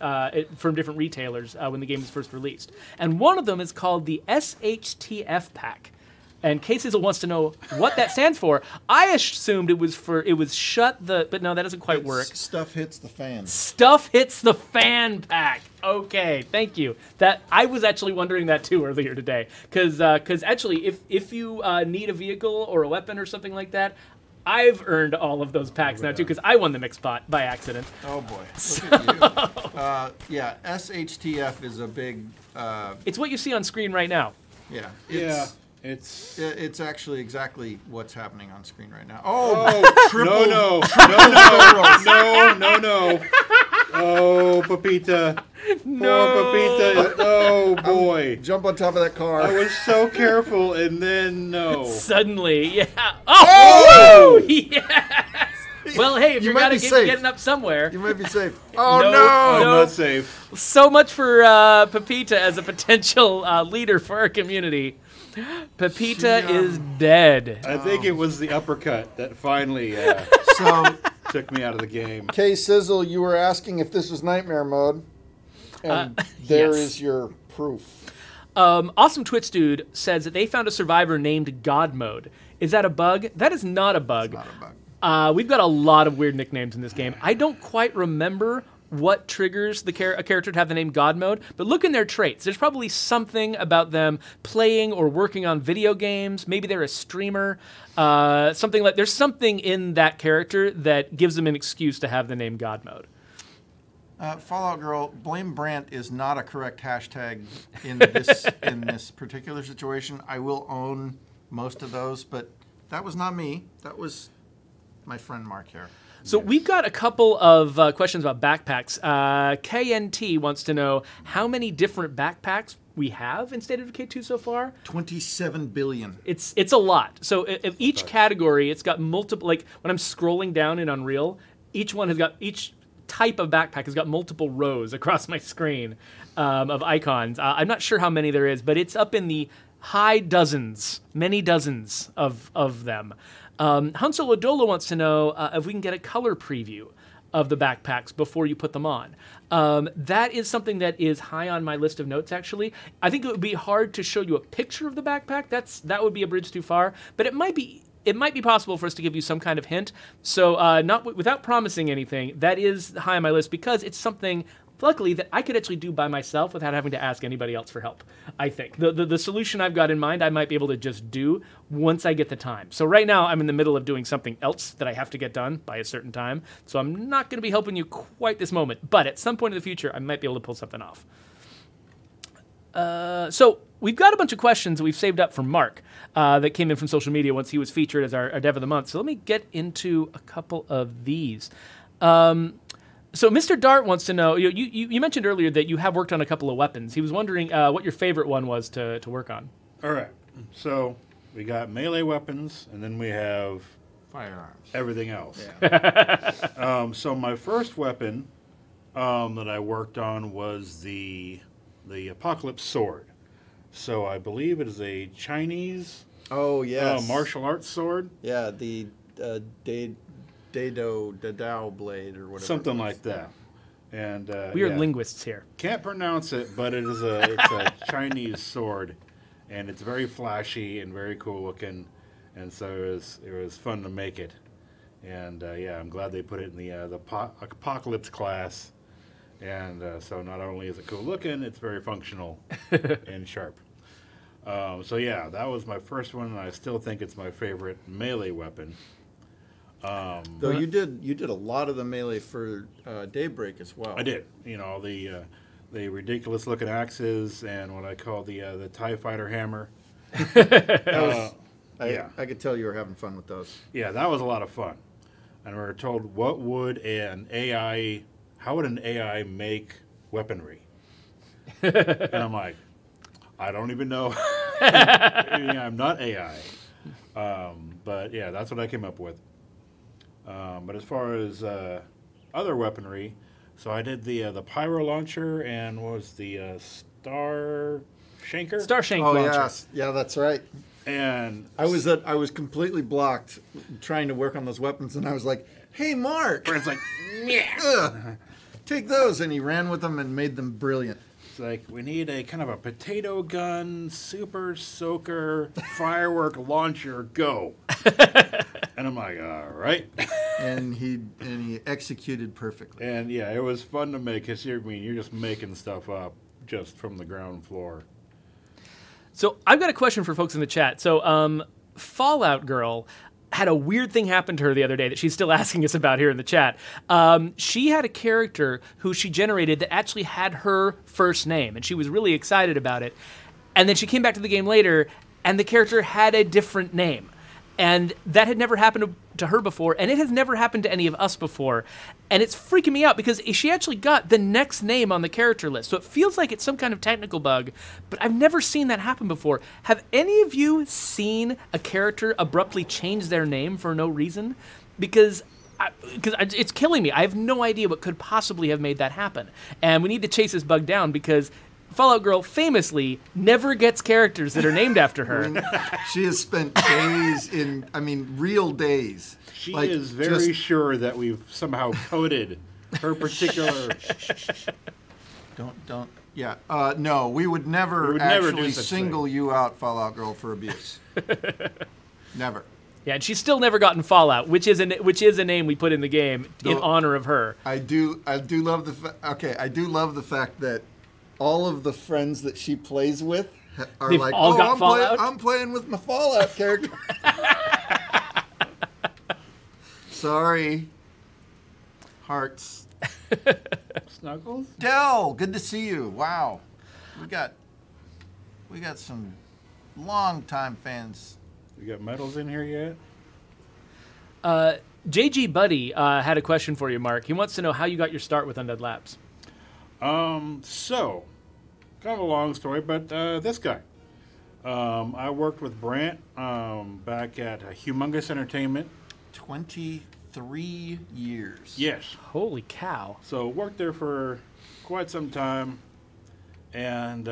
A: from different retailers when the game was first released, and one of them is called the SHTF pack. And K-Sizzle wants to know what that stands for. I assumed it was shut the, but no, that doesn't quite work.
C: Stuff hits the fan.
A: Stuff hits the fan pack. Okay, thank you. That I was actually wondering that too earlier today, because actually, if you need a vehicle or a weapon or something like that, I've earned all of those packs now too, because I won the mix pot by accident.
C: Oh boy, look at you. Yeah, SHTF is a big.
A: It's what you see on screen right now.
C: Yeah.
B: It's
C: actually exactly what's happening on screen right now.
B: triple. No. Oh, Pepita.
A: No.
B: Poor Pepita. Oh, boy.
C: Jump on top of that car.
B: I was so careful, and then no.
A: Suddenly, yeah. Oh! Yes! Well, hey, if you're getting up somewhere.
C: You might be safe. Oh,
A: No.
B: I'm not safe.
A: So much for Pepita as a potential leader for our community. Pepita is dead.
B: I think it was the uppercut that finally took me out of the game.
C: K-Sizzle, you were asking if this was Nightmare mode. And there
A: yes.
C: is your proof.
A: Awesome Twitch Dude says that they found a survivor named God Mode. Is that a bug? That is not a bug.
C: It's not a bug.
A: We've got a lot of weird nicknames in this game. I don't quite remember what triggers a character to have the name God Mode, but look in their traits. There's probably something about them playing or working on video games. Maybe they're a streamer. Something like there's something in that character that gives them an excuse to have the name God Mode.
C: Fallout Girl, blame Brant is not a correct hashtag in this particular situation. I will own most of those, but that was not me. That was my friend Mark here.
A: So we've got a couple of questions about backpacks. KNT wants to know how many different backpacks we have in State of Decay 2 so far.
C: 27 billion.
A: It's a lot. So if each category, it's got multiple. Like when I'm scrolling down in Unreal, each type of backpack has got multiple rows across my screen of icons. I'm not sure how many there is, but it's up in the high dozens, many dozens of them. Hansel Odola wants to know if we can get a color preview of the backpacks before you put them on. That is something that is high on my list of notes, actually. I think it would be hard to show you a picture of the backpack. That would be a bridge too far, but it might be possible for us to give you some kind of hint. So without promising anything, that is high on my list because it's something, luckily, that I could actually do by myself without having to ask anybody else for help, I think. The solution I've got in mind, I might be able to just do once I get the time. So right now, I'm in the middle of doing something else that I have to get done by a certain time. So I'm not going to be helping you quite this moment. But at some point in the future, I might be able to pull something off. So we've got a bunch of questions that we've saved up from Mark that came in from social media once he was featured as our Dev of the Month. So let me get into a couple of these. So Mr. Dart wants to know, you mentioned earlier that you have worked on a couple of weapons. He was wondering what your favorite one was to work on.
B: All right. So we got melee weapons, and then we have
C: Firearms.
B: everything else.
C: Yeah.
B: So my first weapon that I worked on was the Apocalypse Sword. So I believe it is a Chinese
C: Oh, yes.
B: martial arts sword.
C: Yeah, the Dadao blade or whatever.
B: Something like that. And
A: We are linguists here.
B: Can't pronounce it, but it's a Chinese sword, and it's very flashy and very cool looking, and so it was fun to make it. And I'm glad they put it in the Apocalypse class. And so not only is it cool looking, it's very functional and sharp. That was my first one, and I still think it's my favorite melee weapon.
C: Though you did a lot of the melee for Daybreak as well.
B: I did. The ridiculous looking axes and what I call the TIE Fighter hammer.
C: I could tell you were having fun with those.
B: Yeah, that was a lot of fun. And we were told, how would an AI make weaponry? And I'm like, I don't even know. I'm not AI. But yeah, that's what I came up with. But as far as other weaponry, so I did the pyro launcher and what was the Star Shanker?
A: Star Shank
C: Oh,
A: launcher.
C: yes. Yeah, that's right.
B: And
C: I was completely blocked trying to work on those weapons, and I was like, hey, Mark,
B: Brent's like,
C: take those. And he ran with them and made them brilliant.
B: it's like, we need a kind of a potato gun, super soaker, firework launcher, go. And I'm like, all right.
C: And he executed perfectly.
B: And yeah, it was fun to make, because you're just making stuff up just from the ground floor.
A: So I've got a question for folks in the chat. So Fallout Girl had a weird thing happen to her the other day that she's still asking us about here in the chat. She had a character who she generated that actually had her first name, and she was really excited about it. And then she came back to the game later, and the character had a different name. And that had never happened to her before, and it has never happened to any of us before. And it's freaking me out because she actually got the next name on the character list. So it feels like it's some kind of technical bug, but I've never seen that happen before. Have any of you seen a character abruptly change their name for no reason? Because it's killing me. I have no idea what could possibly have made that happen. And we need to chase this bug down because Fallout Girl famously never gets characters that are named after her.
C: She has spent days real days.
B: She is very sure that we've somehow coded her particular
C: Don't. Yeah. No, we would never
B: would never do
C: actually
B: such
C: single you out, Fallout Girl, for abuse. Never.
A: Yeah, and she's still never gotten Fallout, which is a name we put in the game in
C: No.
A: honor of her.
C: I do love I do love the fact that all of the friends that she plays with are
A: They've
C: like,
A: all got Fallout?"
C: I'm playing with my Fallout character. Sorry. Hearts.
B: Snuggles?
C: Dell, good to see you. Wow. We got some long-time fans.
B: We got medals in here yet?
A: JG Buddy had a question for you, Mark. He wants to know how you got your start with Undead Labs.
B: So, kind of a long story, but this guy. I worked with Brant back at Humongous Entertainment.
C: 23 years.
B: Yes.
A: Holy cow.
B: So worked there for quite some time, and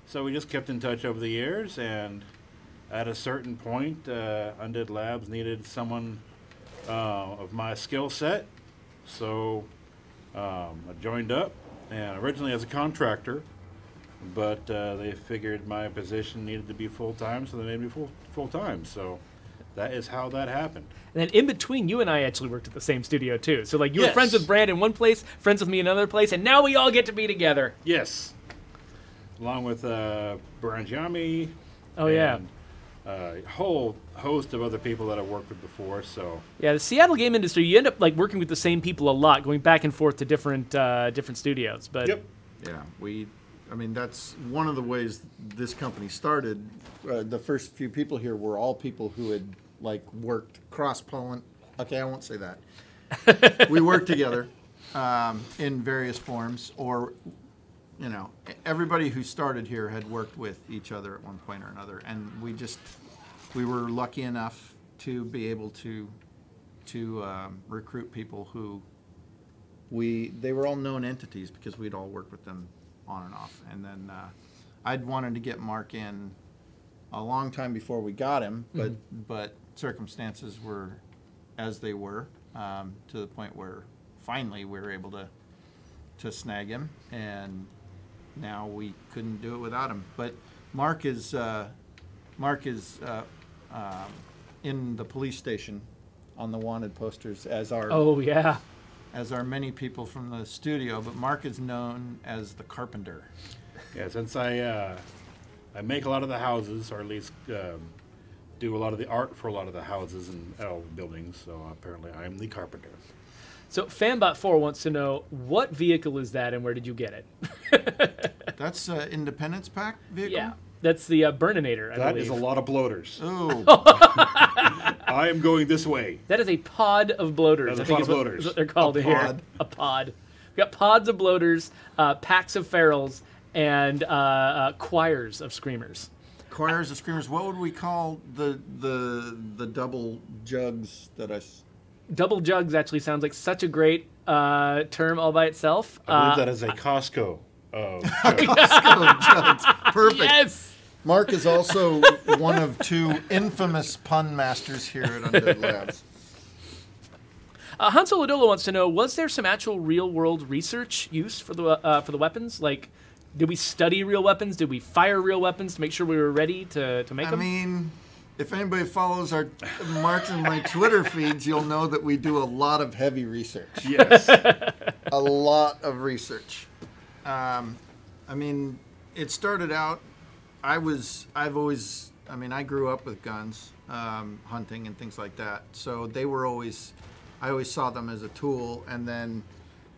B: so we just kept in touch over the years, and at a certain point, Undead Labs needed someone of my skill set, so I joined up, and originally as a contractor, but they figured my position needed to be full-time, so they made me full-time, so that is how that happened.
A: And then in between, you and I actually worked at the same studio, too. So, like, you were
B: Yes.
A: friends with Brand in one place, friends with me in another place, and now we all get to be together.
B: Yes. Along with Baranjami.
A: Oh, yeah.
B: A whole host of other people that I've worked with before, so.
A: Yeah, the Seattle game industry, you end up, like, working with the same people a lot, going back and forth to different studios. But
B: Yep.
C: Yeah, I mean, that's one of the ways this company started. The first few people here were all people who had, like, worked cross-pollen. Okay, I won't say that. We worked together in various forms, or, you know, everybody who started here had worked with each other at one point or another, and we were lucky enough to be able to recruit people who they were all known entities because we'd all worked with them on and off. And then I'd wanted to get Mark in a long time before we got him, but circumstances were as they were, to the point where finally we were able to snag him, and now we couldn't do it without him. But Mark is in the police station on the wanted posters as our
A: oh, yeah.
C: as are many people from the studio, but Mark is known as the carpenter.
B: Yeah, since I make a lot of the houses, or at least do a lot of the art for a lot of the houses and all the buildings, so apparently I am the carpenter.
A: So Fanbot4 wants to know, what vehicle is that and where did you get it?
C: That's Independence Pack vehicle?
A: Yeah, that's the Burninator, I
B: That
A: believe.
B: is a lot of bloaters.
C: Oh,
B: I am going this way.
A: That is a pod of bloaters.
B: That's a
A: I think
B: pod of
A: is what,
B: bloaters.
A: is what they're called
C: A
A: in here.
C: pod.
A: A pod. We've got pods of bloaters, packs of ferals, and choirs of screamers.
C: choirs of screamers. What would we call the double jugs that
A: Double jugs actually sounds like such a great term all by itself.
B: I believe that is a Costco of
C: Costco jugs? Perfect.
A: Yes!
C: Mark is also one of two infamous pun masters here at Undead Labs.
A: Han Solo wants to know, was there some actual real-world research use for the weapons? Like, did we study real weapons? Did we fire real weapons to make sure we were ready to make
C: I
A: them?
C: mean, if anybody follows our Mark's and my Twitter feeds, you'll know that we do a lot of heavy research.
B: yes.
C: A lot of research. I mean, it started out, I grew up with guns, hunting and things like that. So they were I always saw them as a tool, and then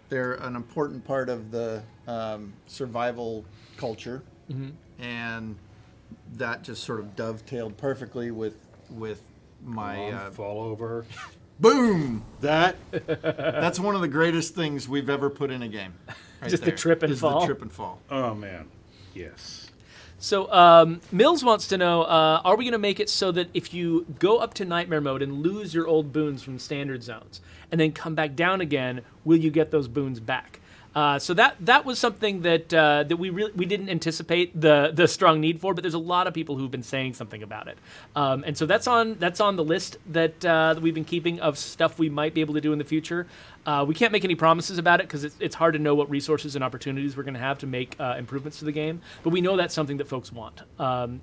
C: they're an important part of the survival culture. Mm-hmm. And that just sort of dovetailed perfectly with my
B: fall over.
C: boom.
B: That's
C: one of the greatest things we've ever put in a game. Right
A: Just the
C: there,
A: trip and
C: is
A: fall?
C: The trip and fall.
B: Oh man, yes.
A: So Mills wants to know, are we going to make it so that if you go up to Nightmare Mode and lose your old boons from standard zones and then come back down again, will you get those boons back? So that was something that we didn't anticipate the strong need for, but there's a lot of people who've been saying something about it, and so that's on the list that we've been keeping of stuff we might be able to do in the future. We can't make any promises about it because it's hard to know what resources and opportunities we're going to have to make improvements to the game, but we know that's something that folks want.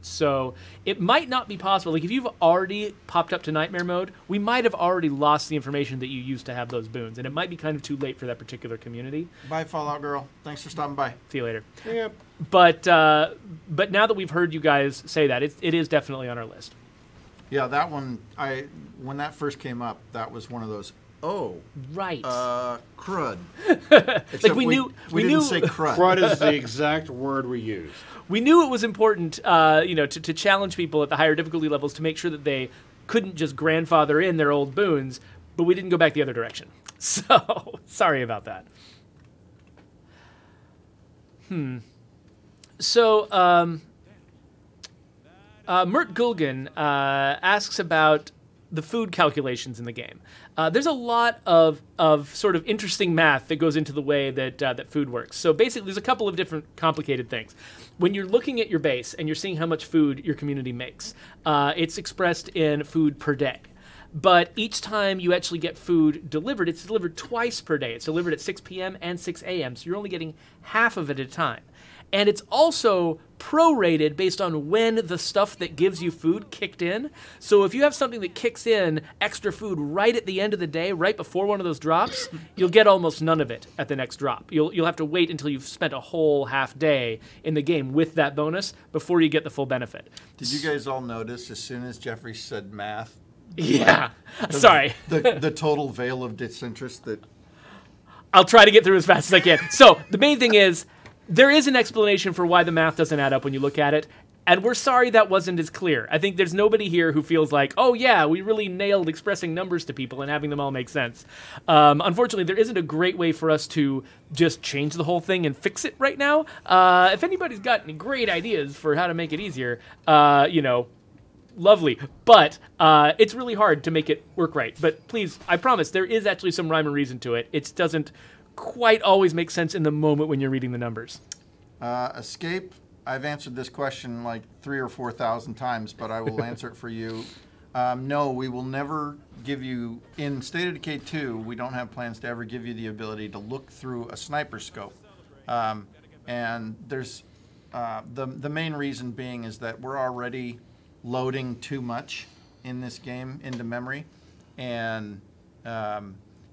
A: So it might not be possible. Like if you've already popped up to Nightmare mode, we might have already lost the information that you used to have those boons, and it might be kind of too late for that particular community.
C: Bye, Fallout Girl. Thanks for stopping by.
A: See you later.
B: Yep.
A: But now that we've heard you guys say that, it is definitely on our list.
C: Yeah, that one. When that first came up, that was one of those. Oh,
A: right.
C: Crud.
A: Like we knew
C: didn't say crud.
B: Crud is the exact word we used.
A: We knew it was important, to challenge people at the higher difficulty levels to make sure that they couldn't just grandfather in their old boons, but we didn't go back the other direction. So sorry about that. So, Mert Gulgan asks about the food calculations in the game. There's a lot of sort of interesting math that goes into the way that food works. So basically, there's a couple of different complicated things. When you're looking at your base and you're seeing how much food your community makes, it's expressed in food per day. But each time you actually get food delivered, it's delivered twice per day. It's delivered at 6 p.m. and 6 a.m., so you're only getting half of it at a time. And it's also prorated based on when the stuff that gives you food kicked in. So if you have something that kicks in extra food right at the end of the day, right before one of those drops, you'll get almost none of it at the next drop. You'll have to wait until you've spent a whole half day in the game with that bonus before you get the full benefit.
C: Did you guys all notice as soon as Jeffrey said math?
A: Yeah. Sorry.
C: The total veil of disinterest that...
A: I'll try to get through as fast as I can. So the main thing is, there is an explanation for why the math doesn't add up when you look at it, and we're sorry that wasn't as clear. I think there's nobody here who feels like, oh yeah, we really nailed expressing numbers to people and having them all make sense. Unfortunately, there isn't a great way for us to just change the whole thing and fix it right now. If anybody's got any great ideas for how to make it easier, lovely. But it's really hard to make it work right. But please, I promise, there is actually some rhyme and reason to it. It doesn't quite always make sense in the moment when you're reading the numbers.
C: Escape, I've answered this question like 3,000 or 4,000 times, but I will answer it for you. No, we will never give you, in State of Decay 2, we don't have plans to ever give you the ability to look through a sniper scope. And there's, the main reason being is that we're already loading too much in this game into memory. And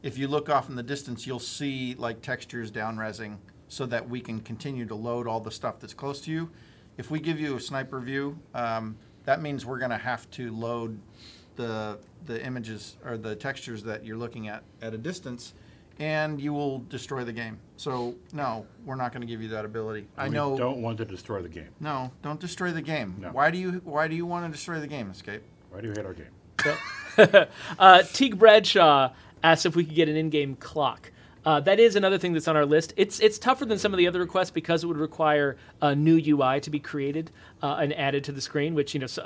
C: if you look off in the distance, you'll see like textures down-resing so that we can continue to load all the stuff that's close to you. If we give you a sniper view, that means we're going to have to load the images or the textures that you're looking at a distance, and you will destroy the game. So no, we're not going to give you that ability. I know.
B: We don't want to destroy the game.
C: No, don't destroy the game.
B: No.
C: Why do you want to destroy the game, Escape?
B: Why do you hate our game?
A: Teague Bradshaw asked if we could get an in-game clock. That is another thing that's on our list. It's tougher than some of the other requests because it would require a new UI to be created and added to the screen, which it's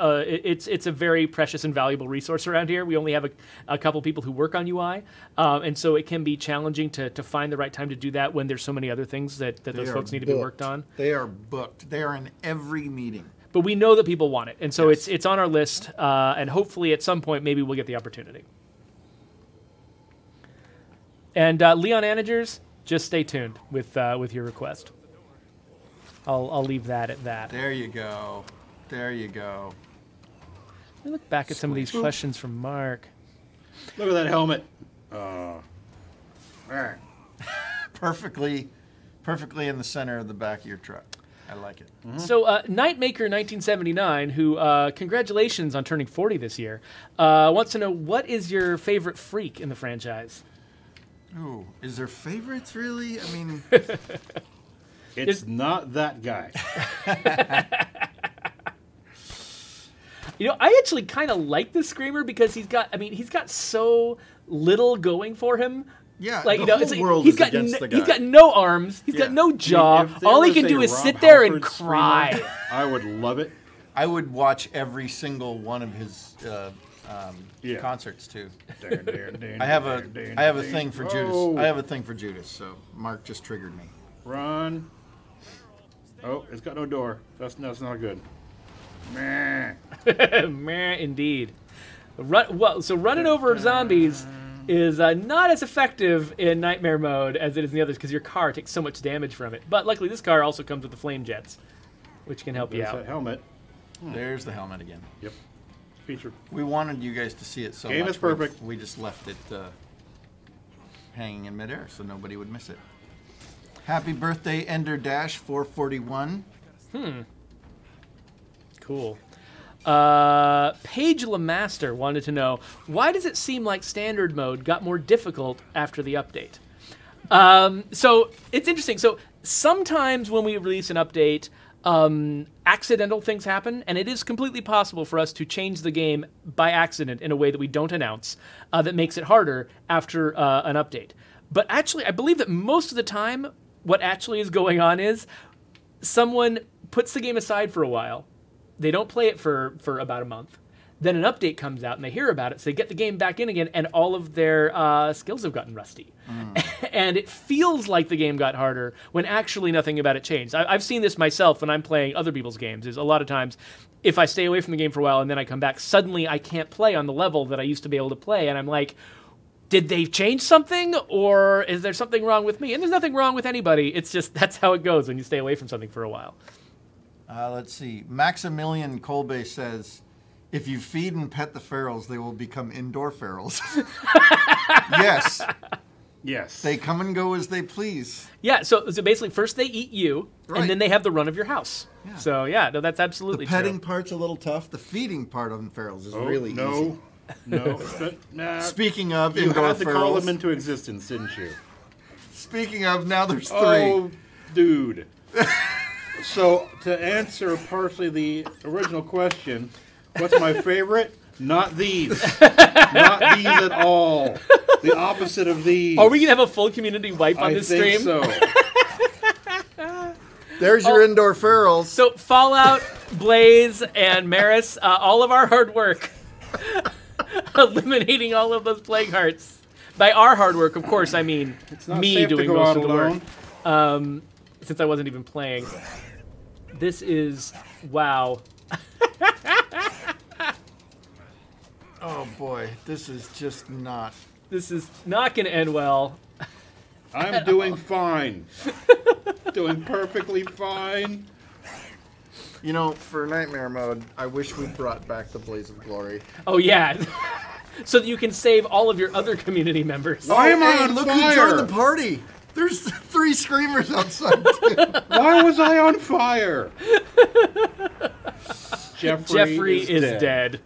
A: a very precious and valuable resource around here. We only have a couple people who work on UI, and so it can be challenging to find the right time to do that when there's so many other things that those folks need to be worked on.
C: They are booked. They are in every meeting.
A: But we know that people want it, and so
C: Yes.
A: it's on our list, and hopefully at some point maybe we'll get the opportunity. And Leon Anagers, just stay tuned with your request. I'll leave that at that.
C: There you go. There you go.
A: Let me look back at some of these questions from Mark.
B: Look at that helmet.
C: Perfectly in the center of the back of your truck. I like it.
B: Mm-hmm.
A: So Nightmaker1979, who congratulations on turning 40 this year, wants to know, what is your favorite freak in the franchise?
C: Ooh, is there favorites really? I mean,
B: It's not that guy.
A: I actually kind of like the Screamer because he's got so little going for him.
C: yeah,
A: Like,
C: the whole world is against the guy.
A: He's got no arms. He's got no jaw.
B: If there
A: All he
B: was
A: can
B: a
A: do is
B: Rob
A: sit there and
B: Halford
A: cry.
B: Screamer, I would love it.
C: I would watch every single one of his concerts too.
B: I
C: I have a thing for Judas. I have a thing for Judas. So Mark just triggered me.
B: Run. Oh, it's got no door. That's not good. Meh.
A: Meh, indeed. So running over zombies is not as effective in Nightmare mode as it is in the others because your car takes so much damage from it. But luckily, this car also comes with the flame jets, which can help you
B: There's
A: out.
B: that helmet.
C: There's the helmet again.
B: Yep. Feature.
C: We wanted you guys to see it so
B: Game
C: much.
B: is perfect.
C: We just left it hanging in midair so nobody would miss it. Happy birthday, Ender Dash 441.
A: Cool. Paige Lemaster wanted to know, why does it seem like standard mode got more difficult after the update? So it's interesting. So sometimes when we release an update, accidental things happen, and it is completely possible for us to change the game by accident in a way that we don't announce, that makes it harder after an update. But actually, I believe that most of the time, what actually is going on is someone puts the game aside for a while. They don't play it for about a month. Then an update comes out and they hear about it, so they get the game back in again, and all of their skills have gotten rusty. And it feels like the game got harder when actually nothing about it changed. I've seen this myself when I'm playing other people's games. Is a lot of times, if I stay away from the game for a while and then I come back, suddenly I can't play on the level that I used to be able to play, and I'm like, did they change something, or is there something wrong with me? And there's nothing wrong with anybody. It's just that's how it goes when you stay away from something for a while.
C: Let's see. Maximilian Kolbe says, if you feed and pet the ferals, they will become indoor ferals. Yes.
B: Yes.
C: They come and go as they please.
A: Yeah, so basically first they eat you,
C: Right.
A: and then they have the run of your house.
C: Yeah.
A: So yeah, no, that's absolutely
C: The petting
A: true.
C: part's a little tough. The feeding part on ferals is
B: Oh,
C: really easy.
B: No. Nah.
C: Speaking of
B: You
C: indoor
B: had to call
C: ferals,
B: them into existence, didn't you?
C: speaking of, now there's 3.
B: Oh, dude. So, to answer partially the original question, what's my favorite? Not these. Not these at all. The opposite of these.
A: Are we gonna have a full community wipe on
B: I
A: this
B: think
A: stream?
B: so.
C: There's your indoor ferals.
A: So Fallout, Blaze, and Maris, all of our hard work, eliminating all of those plague hearts. By our hard work, of course, I mean
B: not
A: me
B: safe to
A: doing
B: go
A: most
B: out
A: of the
B: alone.
A: work. Since I wasn't even playing. This is wow.
C: Oh boy, this is just not.
A: This is not going to end well.
B: I'm doing fine. Doing perfectly fine.
C: You know, for Nightmare mode, I wish we brought back the Blaze of Glory.
A: Oh yeah. So that you can save all of your other community members.
B: Why am I
C: Hey,
B: on
C: look
B: fire?
C: who joined the party! There's 3 screamers outside too.
B: Why was I on fire?
A: Jeffrey is dead.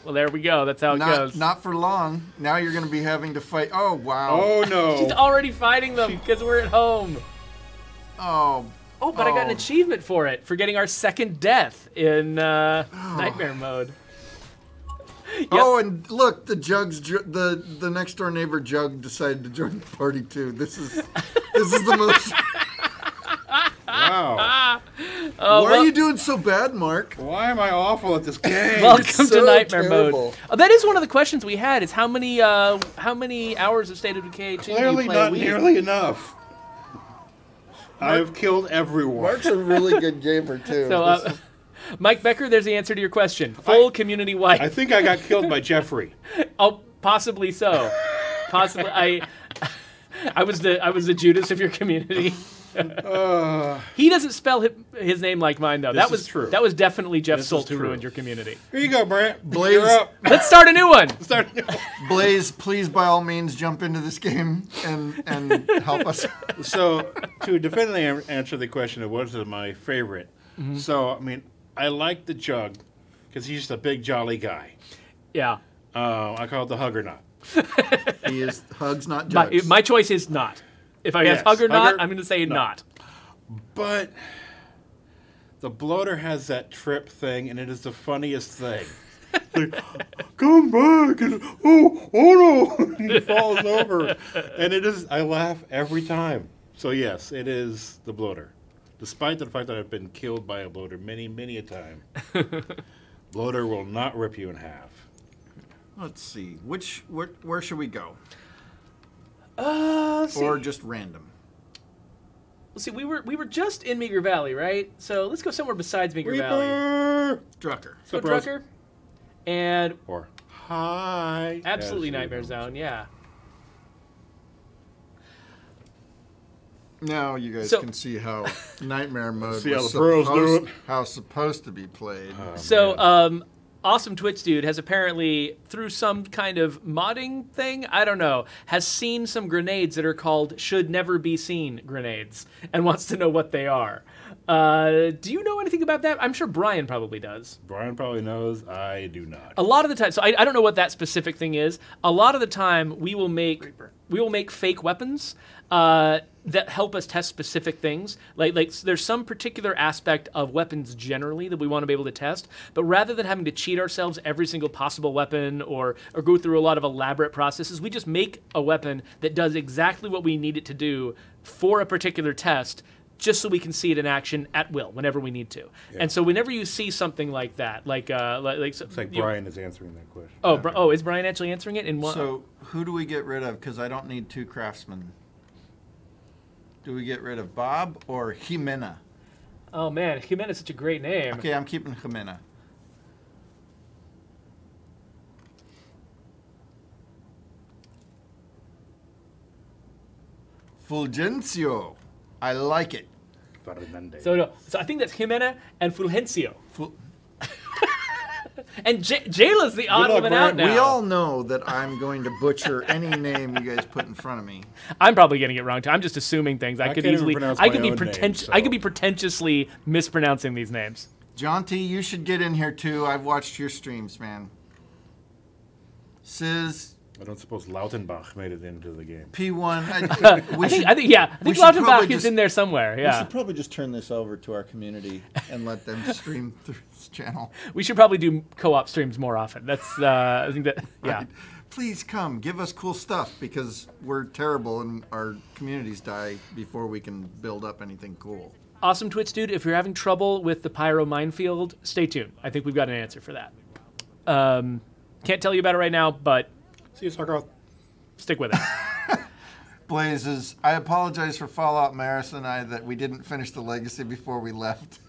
A: Well, there we go. That's how it goes.
C: Not for long. Now you're going to be having to fight. Oh wow.
B: Oh no.
A: She's already fighting them because we're at home.
C: Oh.
A: Oh, but I got an achievement for it, for getting our second death in Nightmare mode. Yep.
C: Oh, and look, the the next door neighbor Jug decided to join the party too. This is the most.
B: Wow.
C: Why are you doing so bad, Mark?
B: Why am I awful at this game?
A: Welcome to
C: so
A: Nightmare
C: terrible.
A: mode. That is one of the questions we had: is how many hours of State of Decay 2
B: Clearly
A: you play a
B: not
A: week?
B: nearly enough. I've killed everyone.
C: Mark's a really good gamer too.
A: So, Mike Becker, there's the answer to your question. Full community wipe.
B: I think I got killed by Jeffrey.
A: Oh, possibly so. Possibly, I was the Judas of your community. He doesn't spell his name like mine though.
B: This is true.
A: That was definitely Jeff
B: This
A: Solt
B: is
A: who
B: true.
A: ruined your community.
B: Here you go, Brant.
C: Blaze.
B: You're up.
A: Let's start a new one.
B: Start.
C: Blaze, please by all means jump into this game and help us.
B: So, to definitively answer the question of what is my favorite, so, I mean, I like the Jug because he's just a big, jolly guy.
A: Yeah.
B: I call it the Huggernut.
C: He is hugs, not jugs.
A: My choice is not. If I
B: Yes,
A: have hug or not,
B: hugger,
A: I'm going to say
B: no.
A: not.
B: But the bloater has that trip thing, and it is the funniest thing. Like, come back, and oh no, and he falls over, and it is. I laugh every time. So yes, it is the bloater, despite the fact that I've been killed by a bloater many, many a time. Bloater will not rip you in half.
C: Let's see. Where should we go?
A: Let's see.
C: Or just random?
A: Let's see. We were just in Meager Valley, right? So let's go somewhere besides Meager Valley.
C: Drucker.
A: Let's go Drucker. And
B: Or hi.
A: absolutely Nightmare Zone, yeah.
C: Now you guys
A: So-
C: can see how Nightmare Mode
B: See how
C: was
B: the pros do it.
C: how it's supposed to be played.
A: So, Awesome Twitch Dude has apparently, through some kind of modding thing, I don't know, has seen some grenades that are called should never be seen grenades and wants to know what they are. Do you know anything about that? I'm sure Brian probably does.
B: Brian probably knows. I do not.
A: A lot of the time, so I don't know what that specific thing is. A lot of the time, we will make fake weapons that help us test specific things. Like there's some particular aspect of weapons generally that we want to be able to test, but rather than having to cheat ourselves every single possible weapon or go through a lot of elaborate processes, we just make a weapon that does exactly what we need it to do for a particular test, just so we can see it in action at will whenever we need to.
B: Yeah.
A: And so whenever you see something like that,
B: It's like Brian is answering that question.
A: Oh, is Brian actually answering it in one?
C: So who do we get rid of? Because I don't need 2 craftsmen. Do we get rid of Bob or Jimena?
A: Oh man, Jimena's such a great name.
C: Okay, I'm keeping Jimena. Fulgencio. I like it.
B: Fernandez.
A: So I think that's Jimena and Fulgencio.
C: Ful-
A: And Jayla's the odd
B: luck,
A: woman out
B: Brian.
A: now.
C: We all know that I'm going to butcher any name you guys put in front of me.
A: I'm probably getting it wrong too. I'm just assuming things. I could
B: can't even
A: easily.
B: pronounce
A: I
B: my
A: could be
B: own name,
A: pretentious.
B: so-
A: I could be pretentiously mispronouncing these names.
C: John T, you should get in here too. I've watched your streams, man. Sizz,
B: I don't suppose Lautenbach made it into the game.
C: P1.
A: I think
C: we should
A: Lautenbach
C: probably
A: is
C: just-
A: in there somewhere.
C: We
A: Yeah,
C: should probably just turn this over to our community and let them stream through this channel.
A: we should probably do co-op streams more often. That's I think that yeah.
C: Right? Please come, give us cool stuff because we're terrible and our communities die before we can build up anything cool.
A: Awesome Twitch Dude, if you're having trouble with the pyro minefield, stay tuned. I think we've got an answer for that. Can't tell you about it right now, but
B: See you, Sarkoth.
A: stick with it.
C: Blazes, I apologize for Fallout Maris and I that we didn't finish the legacy before we left.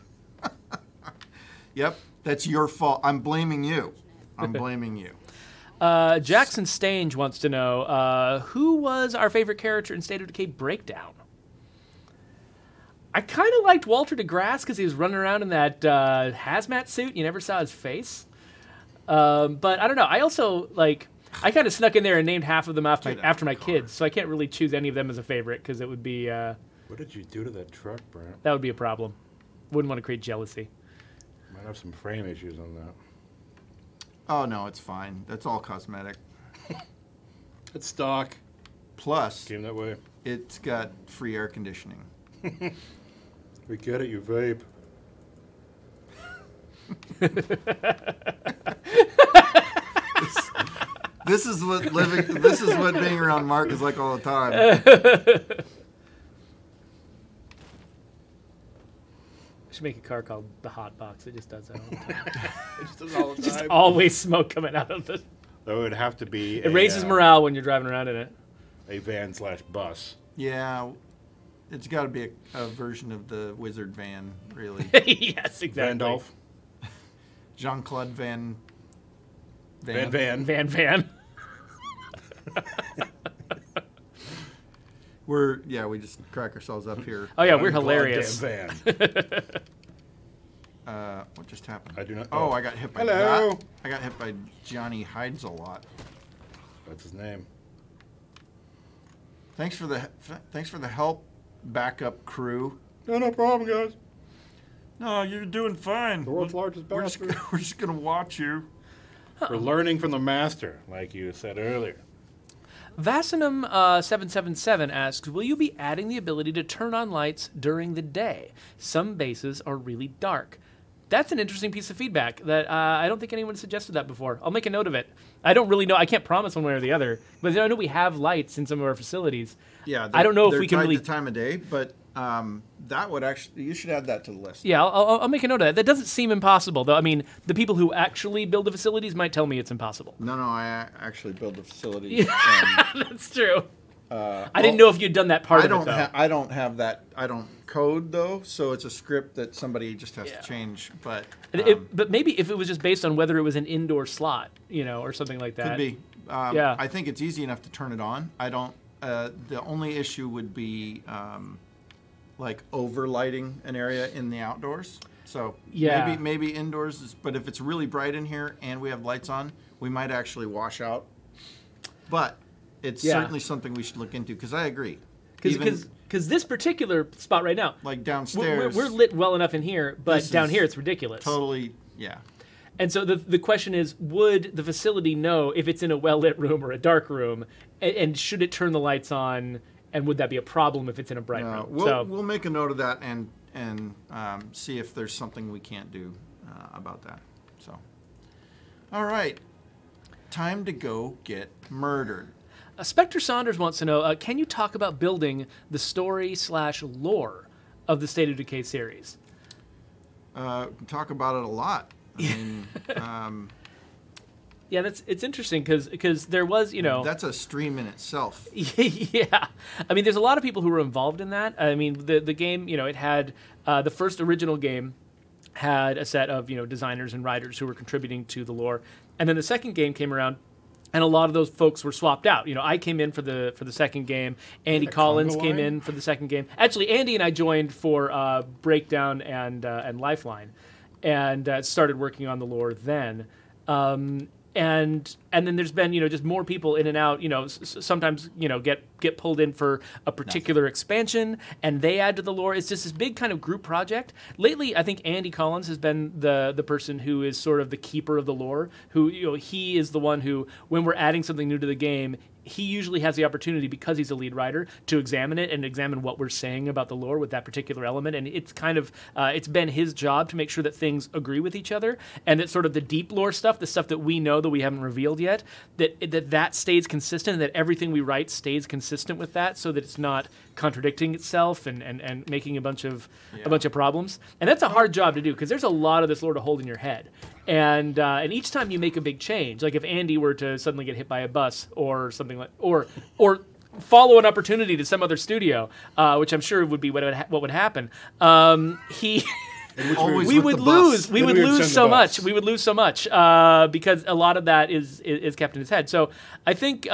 C: Yep, that's your fault. I'm blaming you. I'm blaming you.
A: Jackson Stange wants to know, who was our favorite character in State of Decay Breakdown? I kind of liked Walter DeGrasse because he was running around in that hazmat suit. You never saw his face. But I don't know. I also, I kind of snuck in there and named half of them after my kids, so I can't really choose any of them as a favorite because it would be...
B: What did you do to that truck, Brent?
A: that would be a problem. Wouldn't want to create jealousy.
B: Might have some frame issues on that.
C: Oh, no, it's fine. That's all cosmetic.
B: It's stock.
C: Plus,
B: Came that way.
C: it's got free air conditioning.
B: We get it, you vape.
C: This is what being around Mark is like all the time.
A: I should make a car called the Hot Box. It just does that all the time.
B: It just does all the
A: Just always smoke coming out of it.
B: That would have to be
A: It raises morale when you're driving around in it.
B: a van/bus.
C: Yeah, it's got to be a version of the Wizard van, really.
A: Yes, exactly.
B: Vandolph.
C: Jean-Claude Van.
B: Van.
C: We just crack ourselves up here.
A: Oh yeah, we're
B: Jean-Claude
A: hilarious.
B: Van.
C: What just happened?
B: I do not.
C: Oh, I got hit by
B: Hello.
C: that. I got hit by Johnny Hides a lot.
B: That's his name.
C: Thanks for the help, backup crew.
B: No problem, guys.
C: No, you're doing fine.
B: The world's largest
C: We're just,
B: bastard.
C: we're just gonna watch you.
B: We're learning from the master, like you said earlier.
A: Vasinum777 asks, will you be adding the ability to turn on lights during the day? Some bases are really dark. That's an interesting piece of feedback that I don't think anyone suggested that before. I'll make a note of it. I don't really know. I can't promise one way or the other, but I know we have lights in some of our facilities.
C: Yeah,
A: I don't know if
C: they're
A: we can
C: tied
A: really...
C: to time of day, but That would actually, you should add that to the list.
A: Yeah, I'll make a note of that. That doesn't seem impossible, though. I mean, the people who actually build the facilities might tell me it's impossible.
C: No, I actually build the facility.
A: Yeah, that's true. I didn't know if you'd done that part of it, though.
C: I don't have that. I don't code, though, so it's a script that somebody just has to change. But
A: but maybe if it was just based on whether it was an indoor slot, or something like that.
C: Could be.
A: Yeah.
C: I think it's easy enough to turn it on. I don't. The only issue would be like overlighting an area in the outdoors. So maybe indoors is, but if it's really bright in here and we have lights on, we might actually wash out. But it's certainly something we should look into, because I agree.
A: Because this particular spot right now,
C: like downstairs,
A: we're lit well enough in here, but down here it's ridiculous.
C: Totally, yeah.
A: And so the question is, would the facility know if it's in a well-lit room or a dark room, and should it turn the lights on, and would that be a problem if it's in a bright room?
C: We'll make a note of that and see if there's something we can't do about that. So, all right, time to go get murdered.
A: Spectre Saunders wants to know, can you talk about building the story/lore of the State of Decay series?
C: Talk about it a lot. I mean,
A: yeah, it's interesting because there was,
C: that's a stream in itself.
A: Yeah, I mean, there's a lot of people who were involved in that. I mean, the game, it had the first original game had a set of designers and writers who were contributing to the lore, and then the second game came around, and a lot of those folks were swapped out. I came in for the second game. Andy Collins came in for the second game. Actually, Andy and I joined for Breakdown and Lifeline, and started working on the lore then. And then there's been just more people in and out. Sometimes get pulled in for a particular expansion, and they add to the lore. It's just this big kind of group project. Lately, I think Andy Collins has been the person who is sort of the keeper of the lore. Who he is the one who, when we're adding something new to the game, he usually has the opportunity, because he's a lead writer, to examine it and examine what we're saying about the lore with that particular element. And it's kind of it's been his job to make sure that things agree with each other, and that sort of the deep lore stuff, the stuff that we know that we haven't revealed yet, that stays consistent, and that everything we write stays consistent with that, so that it's not contradicting itself and making a bunch of problems. And that's a hard job to do, because there's a lot of this lore to hold in your head. And each time you make a big change, like if Andy were to suddenly get hit by a bus or something like, or follow an opportunity to some other studio, which I'm sure would be what would happen. We would lose so much. We would lose so much because a lot of that is kept in his head. So I think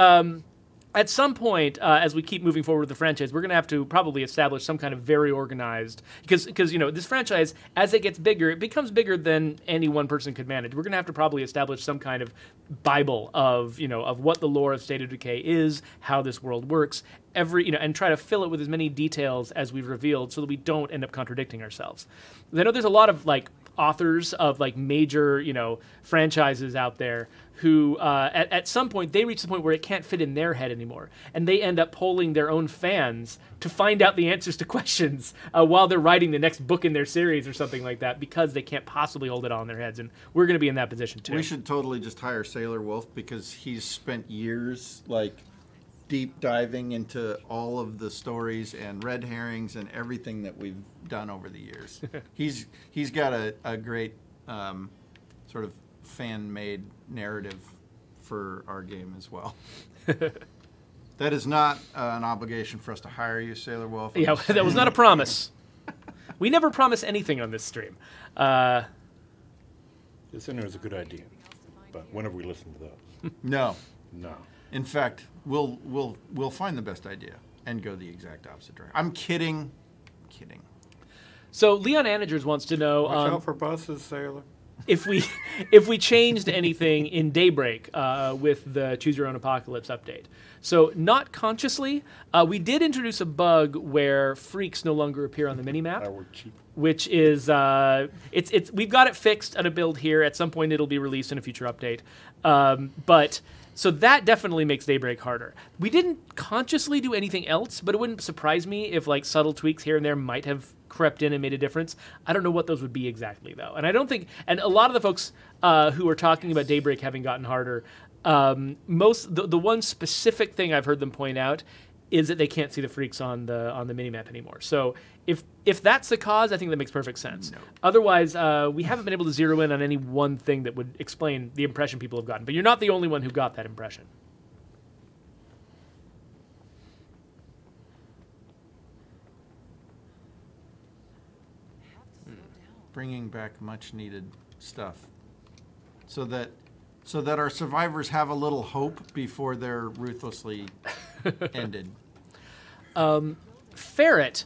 A: at some point, as we keep moving forward with the franchise, we're going to have to probably establish some kind of very organized, because this franchise, as it gets bigger, it becomes bigger than any one person could manage. We're going to have to probably establish some kind of Bible of what the lore of State of Decay is, how this world works, and try to fill it with as many details as we've revealed, so that we don't end up contradicting ourselves. I know there's a lot of authors of major franchises out there who at some point they reach the point where it can't fit in their head anymore, and they end up polling their own fans to find out the answers to questions while they're writing the next book in their series or something like that, because they can't possibly hold it all in their heads. And we're going to be in that position too.
C: We should totally just hire Sailor Wolf, because he's spent years deep diving into all of the stories and red herrings and everything that we've done over the years. He's got a great sort of fan-made narrative for our game as well. That is not an obligation for us to hire you, Sailor Wolf.
A: Yeah, that was not a promise. We never promise anything on this stream.
B: This in there is a good idea, but whenever we listen to those.
C: No.
B: In
C: In fact, we'll find the best idea and go the exact opposite direction. I'm kidding.
A: So Leon Anagers wants to know,
B: Watch out for buses, Sailor.
A: if we changed anything in Daybreak with the Choose Your Own Apocalypse update. So not consciously, we did introduce a bug where freaks no longer appear on the minimap, which is we've got it fixed at a build here. At some point, it'll be released in a future update, but. So that definitely makes Daybreak harder. We didn't consciously do anything else, but it wouldn't surprise me if subtle tweaks here and there might have crept in and made a difference. I don't know what those would be exactly, though. And I don't think, and a lot of the folks who are talking about Daybreak having gotten harder, the one specific thing I've heard them point out is that they can't see the freaks on the minimap anymore. So if that's the cause, I think that makes perfect sense.
C: No.
A: Otherwise, we haven't been able to zero in on any one thing that would explain the impression people have gotten. But you're not the only one who got that impression.
C: Bringing back much needed stuff so that our survivors have a little hope before they're ruthlessly ended.
A: Ferret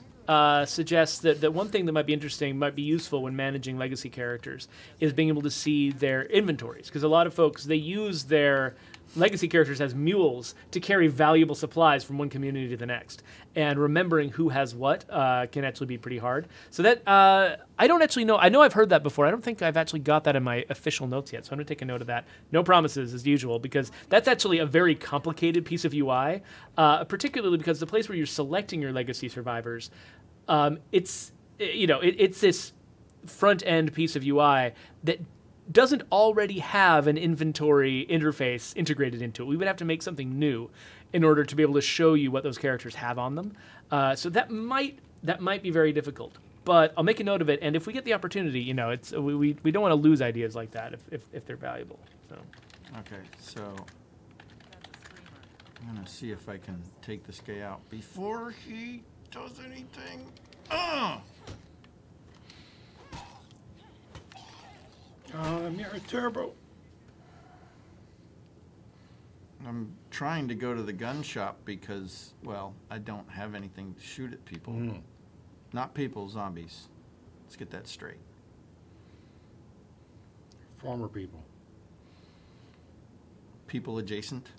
A: suggests that one thing that might be interesting, might be useful when managing legacy characters, is being able to see their inventories. Because a lot of folks, they use their legacy characters as mules to carry valuable supplies from one community to the next. And remembering who has what can actually be pretty hard. So that, I don't actually know. I know I've heard that before. I don't think I've actually got that in my official notes yet. So I'm going to take a note of that. No promises, as usual, because that's actually a very complicated piece of UI, particularly because the place where you're selecting your legacy survivors, it's this front-end piece of UI that doesn't already have an inventory interface integrated into it. We would have to make something new in order to be able to show you what those characters have on them. So that might be very difficult. But I'll make a note of it, and if we get the opportunity, it's we don't want to lose ideas like that if they're valuable. So.
C: Okay, so I'm gonna see if I can take this guy out before he does anything.
B: Mirror turbo.
C: I'm trying to go to the gun shop because, well, I don't have anything to shoot at people. Not people, zombies. Let's get that straight.
B: Former people.
C: People adjacent.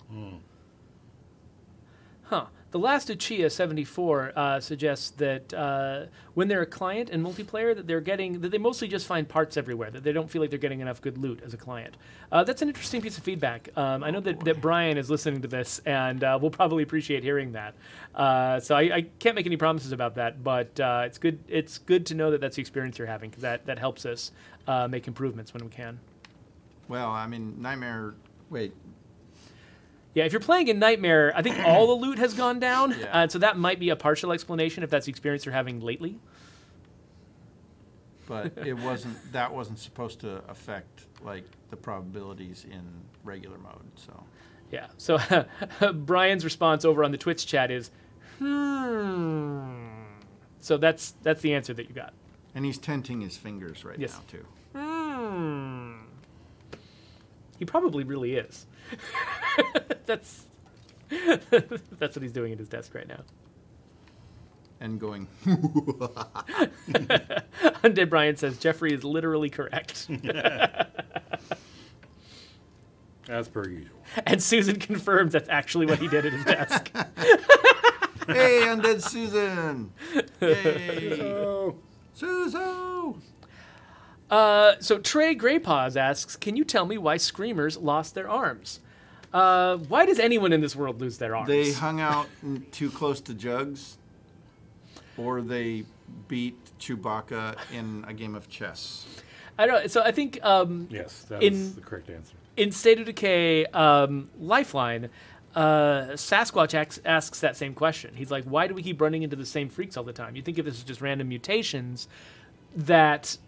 A: Huh. The last Uchiha 74 suggests that when they're a client in multiplayer, that they mostly just find parts everywhere, that they don't feel like they're getting enough good loot as a client. That's an interesting piece of feedback. I know that Brian is listening to this, and will probably appreciate hearing that. So I can't make any promises about that, but it's good to know that that's the experience you're having, because that helps us make improvements when we can.
C: Well, I mean, Nightmare. Wait.
A: Yeah, if you're playing in Nightmare, I think all the loot has gone down,
C: Yeah.
A: So that might be a partial explanation if that's the experience you're having lately.
C: But that wasn't supposed to affect like the probabilities in regular mode. So
A: Yeah. So Brian's response over on the Twitch chat is, So that's the answer that you got.
C: and he's tenting his fingers right
A: Yes.
C: now too.
A: He probably really is. That's what he's doing at his desk right now.
C: And going.
A: Undead Brian says Jeffrey is literally correct.
B: As per usual.
A: And Susan confirms that's actually what he did at his desk.
C: Hey, Undead Susan! Yay!
B: So,
C: Suzo!
A: So Trey Greypaws asks, can you tell me why screamers lost their arms? Why does anyone in this world lose their arms?
C: They hung out too close to Jugs, or they beat Chewbacca in a game of chess.
A: I don't know. So I think
B: yes, that is the correct answer.
A: in State of Decay Lifeline, Sasquatch asks that same question. He's like, why do we keep running into the same freaks all the time? You'd think if this is just random mutations that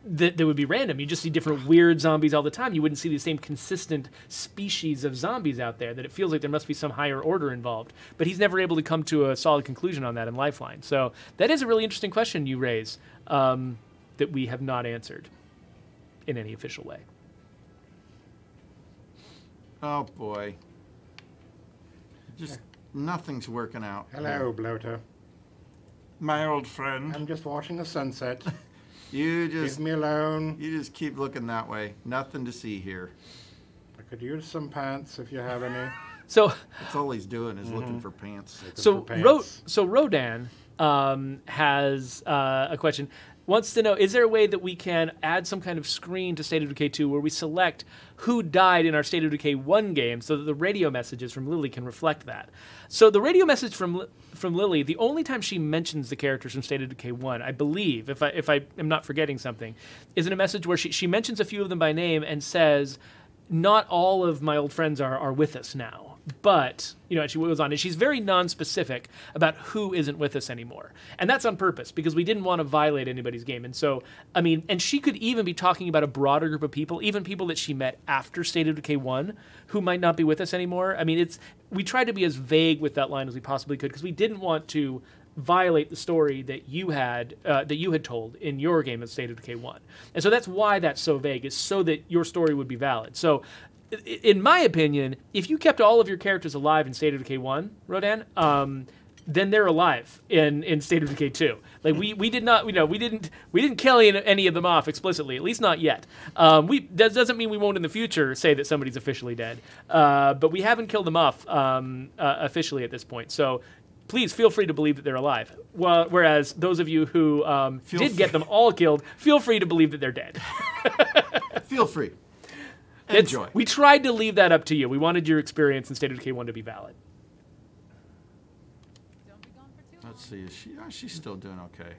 A: would be random. You just see different weird zombies all the time. You wouldn't see the same consistent species of zombies out there, that it feels like there must be some higher order involved. But he's never able to come to a solid conclusion on that in Lifeline. So that is a really interesting question you raise that we have not answered in any official way.
C: Oh boy. Just nothing's working out.
B: Hello, bloater.
C: My old friend.
B: I'm just watching the sunset.
C: You
B: Leave
C: just
B: me alone.
C: keep looking that way. Nothing to see here.
B: I could use some pants if you have any.
A: So
C: That's all he's doing is looking for pants.
A: Rodan has a question. Wants to know, is there a way that we can add some kind of screen to State of Decay 2 where we select who died in our State of Decay 1 game so that the radio messages from Lily can reflect that? So the radio message from Lily, the only time she mentions the characters from State of Decay 1, I believe, if I am not forgetting something, is in a message where she mentions a few of them by name and says, not all of my old friends are with us now. But, and she goes on, and she's very non-specific about who isn't with us anymore. And that's on purpose, because we didn't want to violate anybody's game. And so, and she could even be talking about a broader group of people, even people that she met after State of Decay 1, who might not be with us anymore. We tried to be as vague with that line as we possibly could, because we didn't want to violate the story that you had told in your game of State of Decay 1. And so that's why that's so vague, is so that your story would be valid. So in my opinion, if you kept all of your characters alive in State of Decay 1, Rodan, then they're alive in State of Decay 2. Like we did not, we didn't kill any of them off explicitly, at least not yet. That doesn't mean we won't in the future say that somebody's officially dead, but we haven't killed them off officially at this point. So please feel free to believe that they're alive. Whereas those of you who did get them all killed, feel free to believe that they're dead.
C: Feel free. Enjoy.
A: We tried to leave that up to you. We wanted your experience in State of Decay 1 to be valid.
C: Let's see. She's still doing okay.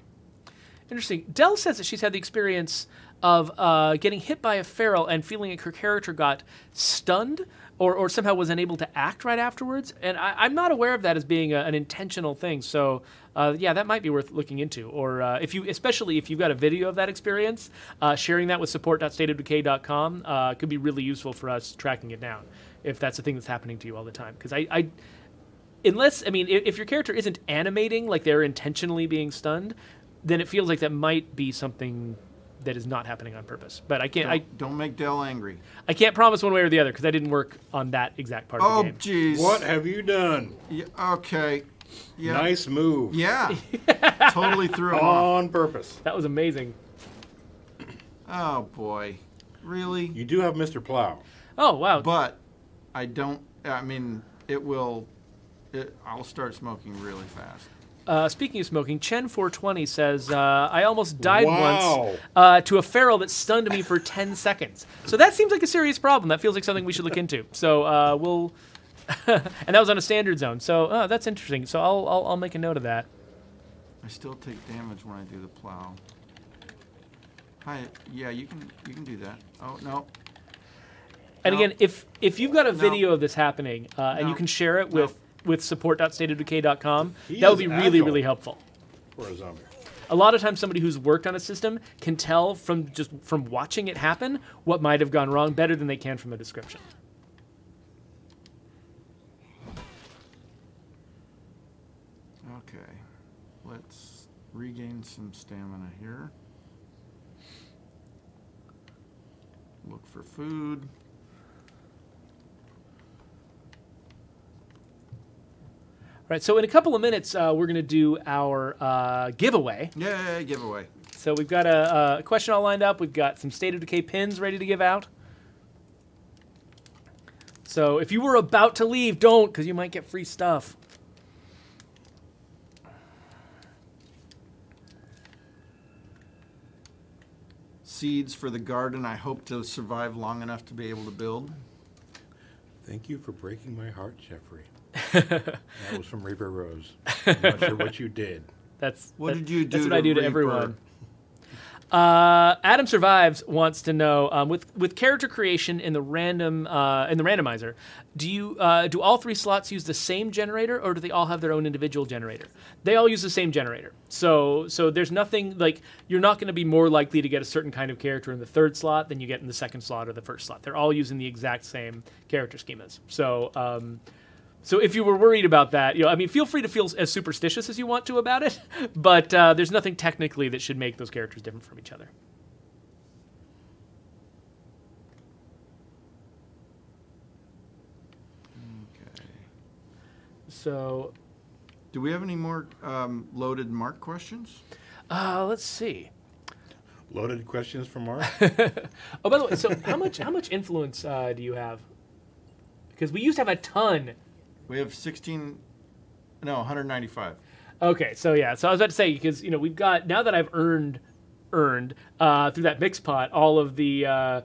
A: Interesting. Dell says that she's had the experience of getting hit by a feral and feeling like her character got stunned or somehow was unable to act right afterwards. And I'm not aware of that as being an intentional thing. So, that might be worth looking into. Or especially if you've got a video of that experience, sharing that with support.stateofdecay.com could be really useful for us tracking it down if that's a thing that's happening to you all the time. Because if your character isn't animating like they're intentionally being stunned, then it feels like that might be something that is not happening on purpose. But I can't.
C: Don't make Dell angry.
A: I can't promise one way or the other because I didn't work on that exact part of the game.
C: Oh, jeez.
B: What have you done?
C: Yeah, okay. Yeah.
B: Nice move.
C: Yeah. Totally threw him off.
B: On purpose.
A: That was amazing.
C: Oh boy. Really?
B: You do have Mr. Plow.
A: Oh wow.
C: But I don't. It will. I'll start smoking really fast.
A: Speaking of smoking, Chen420 says, I almost died
B: Wow.
A: once to a feral that stunned me for 10 seconds. So that seems like a serious problem. That feels like something we should look into. So we'll... and that was on a standard zone. So that's interesting. So I'll make a note of that.
C: I still take damage when I do the plow. Hi. Yeah, you can do that. Oh, no.
A: And
C: No.
A: again, if you've got a video of this happening and you can share it with support.stateofdecay.com, that would be really, really helpful.
B: For a zombie.
A: A lot of times somebody who's worked on a system can tell from watching it happen what might have gone wrong better than they can from a description.
C: Okay. Let's regain some stamina here. Look for food.
A: All right, so in a couple of minutes, we're going to do our giveaway.
C: Yeah, giveaway.
A: So we've got a question all lined up. We've got some State of Decay pins ready to give out. So if you were about to leave, don't, because you might get free stuff.
C: Seeds for the garden. I hope to survive long enough to be able to build.
B: Thank you for breaking my heart, Jeffrey. That was from Reaper Rose. I'm not sure what you did.
C: What did you do?
A: That's what I do to everyone. Adam Survives wants to know with character creation in the randomizer, do all three slots use the same generator, or do they all have their own individual generator? They all use the same generator. So there's nothing like you're not going to be more likely to get a certain kind of character in the third slot than you get in the second slot or the first slot. They're all using the exact same character schemas. So if you were worried about that, feel free to feel as superstitious as you want to about it, but there's nothing technically that should make those characters different from each other.
C: Okay.
A: So,
C: do we have any more loaded Mark questions?
A: let's see.
B: Loaded questions from Mark?
A: Oh, by the way, so how much influence do you have? Because we used to have a ton.
C: We have 195.
A: Okay, so yeah, so I was about to say, because we've got, now that I've earned through that mix pot all of the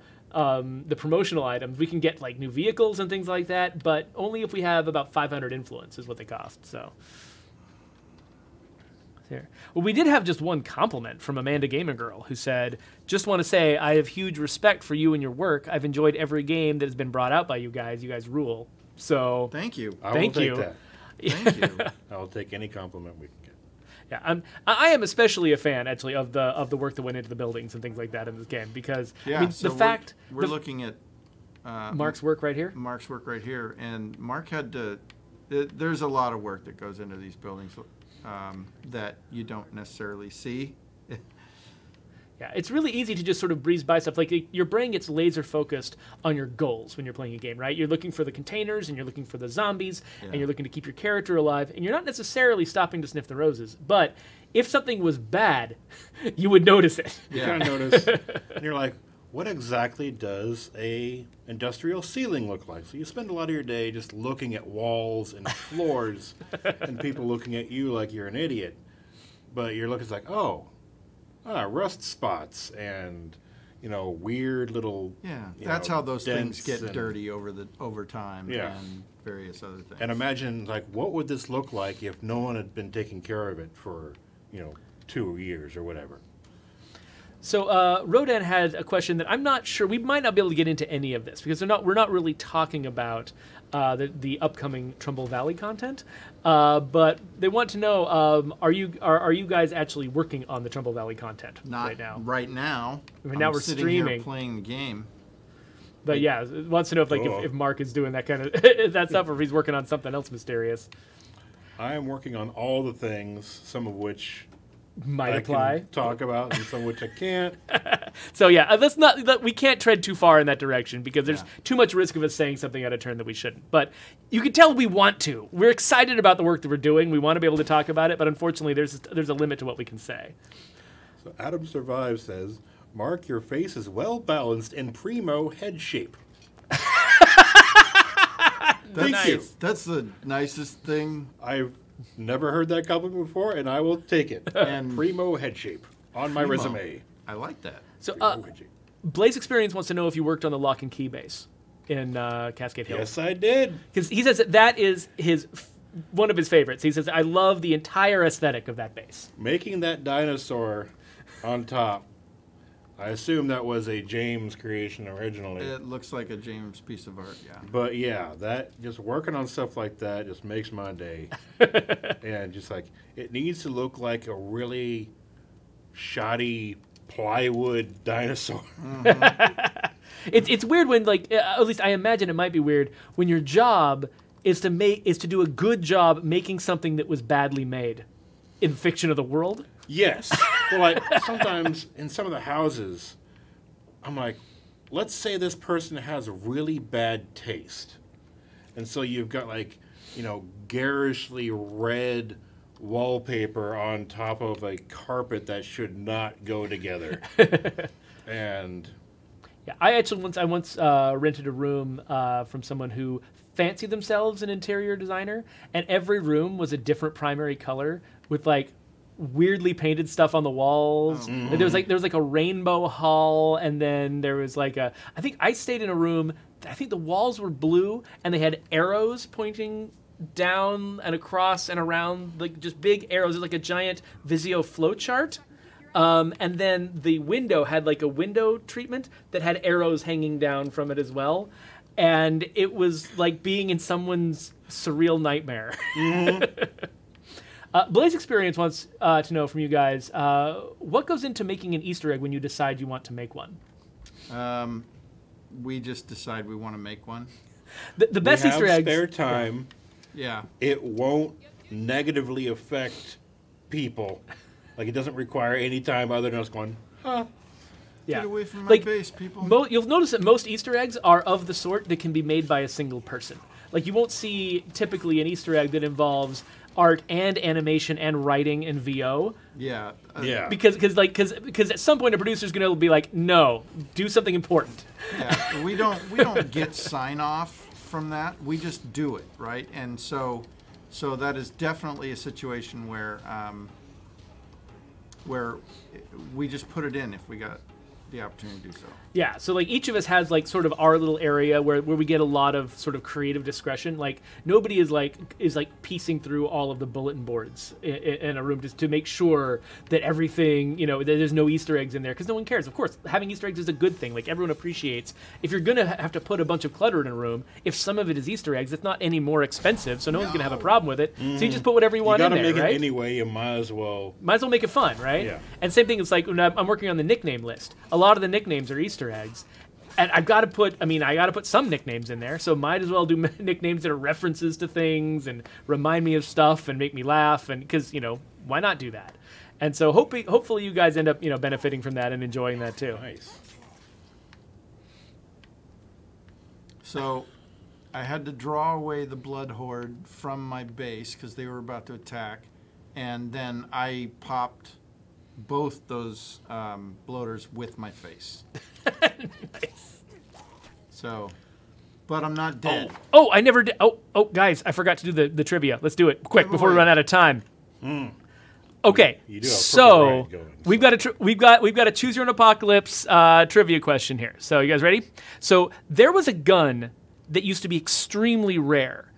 A: promotional items, we can get like new vehicles and things like that, but only if we have about 500 influence is what they cost. So There. Well, we did have just one compliment from Amanda Gamer Girl, who said, "Just want to say I have huge respect for you and your work. I've enjoyed every game that has been brought out by you guys. You guys rule." So
C: Thank you.
B: I
A: Thank
B: will take
A: you.
B: that.
C: Thank you.
B: I'll take any compliment we can get.
A: yeah, I am especially a fan actually of the work that went into the buildings and things like that in this game because
C: Yeah,
A: I mean,
C: so
A: the fact
C: we're looking at
A: Mark's work right here.
C: Mark's work right here, and Mark had to. There's a lot of work that goes into these buildings that you don't necessarily see.
A: Yeah, it's really easy to just sort of breeze by stuff. Like your brain gets laser focused on your goals when you're playing a game, right? You're looking for the containers and you're looking for the zombies and you're looking to keep your character alive, and you're not necessarily stopping to sniff the roses. But if something was bad, you would notice it.
B: You kind of notice, and you're like, what exactly does a industrial ceiling look like? So you spend a lot of your day just looking at walls and floors and people looking at you like you're an idiot. But you're looking, it's like, rust spots and, weird little...
C: Yeah, that's how those things get
B: and
C: dirty over time and various other things.
B: And imagine, like, what would this look like if no one had been taking care of it for, 2 years or whatever?
A: So Rodan had a question that I'm not sure. We might not be able to get into any of this because we're not really talking about the upcoming Trumbull Valley content. But they want to know: are you guys actually working on the Trumbull Valley content right now?
C: Right now.
A: I mean, now
C: I'm
A: we're
C: sitting
A: streaming,
C: here playing the game.
A: But yeah, it wants to know if Mark is doing that kind of that stuff, or if he's working on something else mysterious.
B: I am working on all the things, some of which
A: Might
B: I
A: apply.
B: can talk about, and some of which I can't.
A: So yeah, we can't tread too far in that direction because there's too much risk of us saying something out of turn that we shouldn't. But you can tell we want to. We're excited about the work that we're doing. We want to be able to talk about it, but unfortunately, there's a limit to what we can say.
B: So Adam Survive says, Mark, your face is well balanced in primo head shape. Thank you.
C: That's the nicest thing.
B: I've never heard that compliment before, and I will take it.
C: And
B: Primo head shape on my resume.
C: I like that.
A: So
B: Primo head shape.
A: Blaze Experience wants to know if you worked on the lock and key base in Cascade Hill.
B: Yes, I did.
A: Because he says that is one of his favorites. He says, I love the entire aesthetic of that base.
B: Making that dinosaur on top, I assume that was a James creation originally.
C: It looks like a James piece of art, yeah.
B: But yeah, that just working on stuff like that just makes my day. And just like, it needs to look like a really shoddy plywood dinosaur.
C: Mm-hmm.
A: It's weird when, like, at least I imagine it might be weird when your job is to do a good job making something that was badly made in fiction of the world.
B: Yes. Well, like, sometimes in some of the houses, I'm like, let's say this person has really bad taste. And so you've got, like, garishly red wallpaper on top of a carpet that should not go together. And
A: yeah, I once rented a room from someone who fancied themselves an interior designer, and every room was a different primary color with, like, weirdly painted stuff on the walls.
B: Mm-hmm.
A: There was like a rainbow hall, and then there was like I think I stayed in a room, I think the walls were blue and they had arrows pointing down and across and around, like just big arrows. It was like a giant Visio flowchart. And then the window had like a window treatment that had arrows hanging down from it as well. And it was like being in someone's surreal nightmare. Mm-hmm. Blaze Experience wants to know from you guys, what goes into making an Easter egg when you decide you want to make one?
C: We just decide we want to make one.
A: The best Easter eggs.
B: Spare time.
C: Yeah.
B: It won't negatively affect people. Like, it doesn't require any time other than us going, huh.
A: Yeah.
C: Get away from my
A: Like,
C: base, people.
A: You'll notice that most Easter eggs are of the sort that can be made by a single person. Like, you won't see typically an Easter egg that involves art and animation and writing and VO.
C: Yeah.
B: Yeah.
A: Because at some point a producer's going to be like, no, do something important.
C: Yeah. We don't get sign off from that. We just do it, right? And so that is definitely a situation where we just put it in if we got the opportunity to do so.
A: Yeah, so like each of us has like sort of our little area where we get a lot of sort of creative discretion. Like nobody is like piecing through all of the bulletin boards in a room just to make sure that everything, you know, that there's no Easter eggs in there, because no one cares. Of course, having Easter eggs is a good thing. Like everyone appreciates. If you're gonna have to put a bunch of clutter in a room, if some of it is Easter eggs, it's not any more expensive, so no one's gonna have a problem with it. So you just put whatever you want in there,
B: make
A: right?
B: it anyway. You might as well.
A: Might as well make it fun, right?
B: Yeah.
A: And same thing, it's like when I'm working on the nickname list. A lot of the nicknames are Easter eggs. And I've got to put, I got to put some nicknames in there. So might as well do nicknames that are references to things and remind me of stuff and make me laugh. And because, you know, why not do that? And so hopefully you guys end up, you know, benefiting from that and enjoying that too.
B: Nice.
C: So I had to draw away the blood horde from my base because they were about to attack. And then I popped both those bloaters with my face.
A: Nice.
C: So, but I'm not dead.
A: Oh, I never did. Oh, guys, I forgot to do the trivia. Let's do it quick before we run out of time. Okay,
B: You do have
A: so
B: Purple Riot going,
A: we've got a choose your own apocalypse trivia question here. So you guys ready? So there was a gun that used to be extremely rare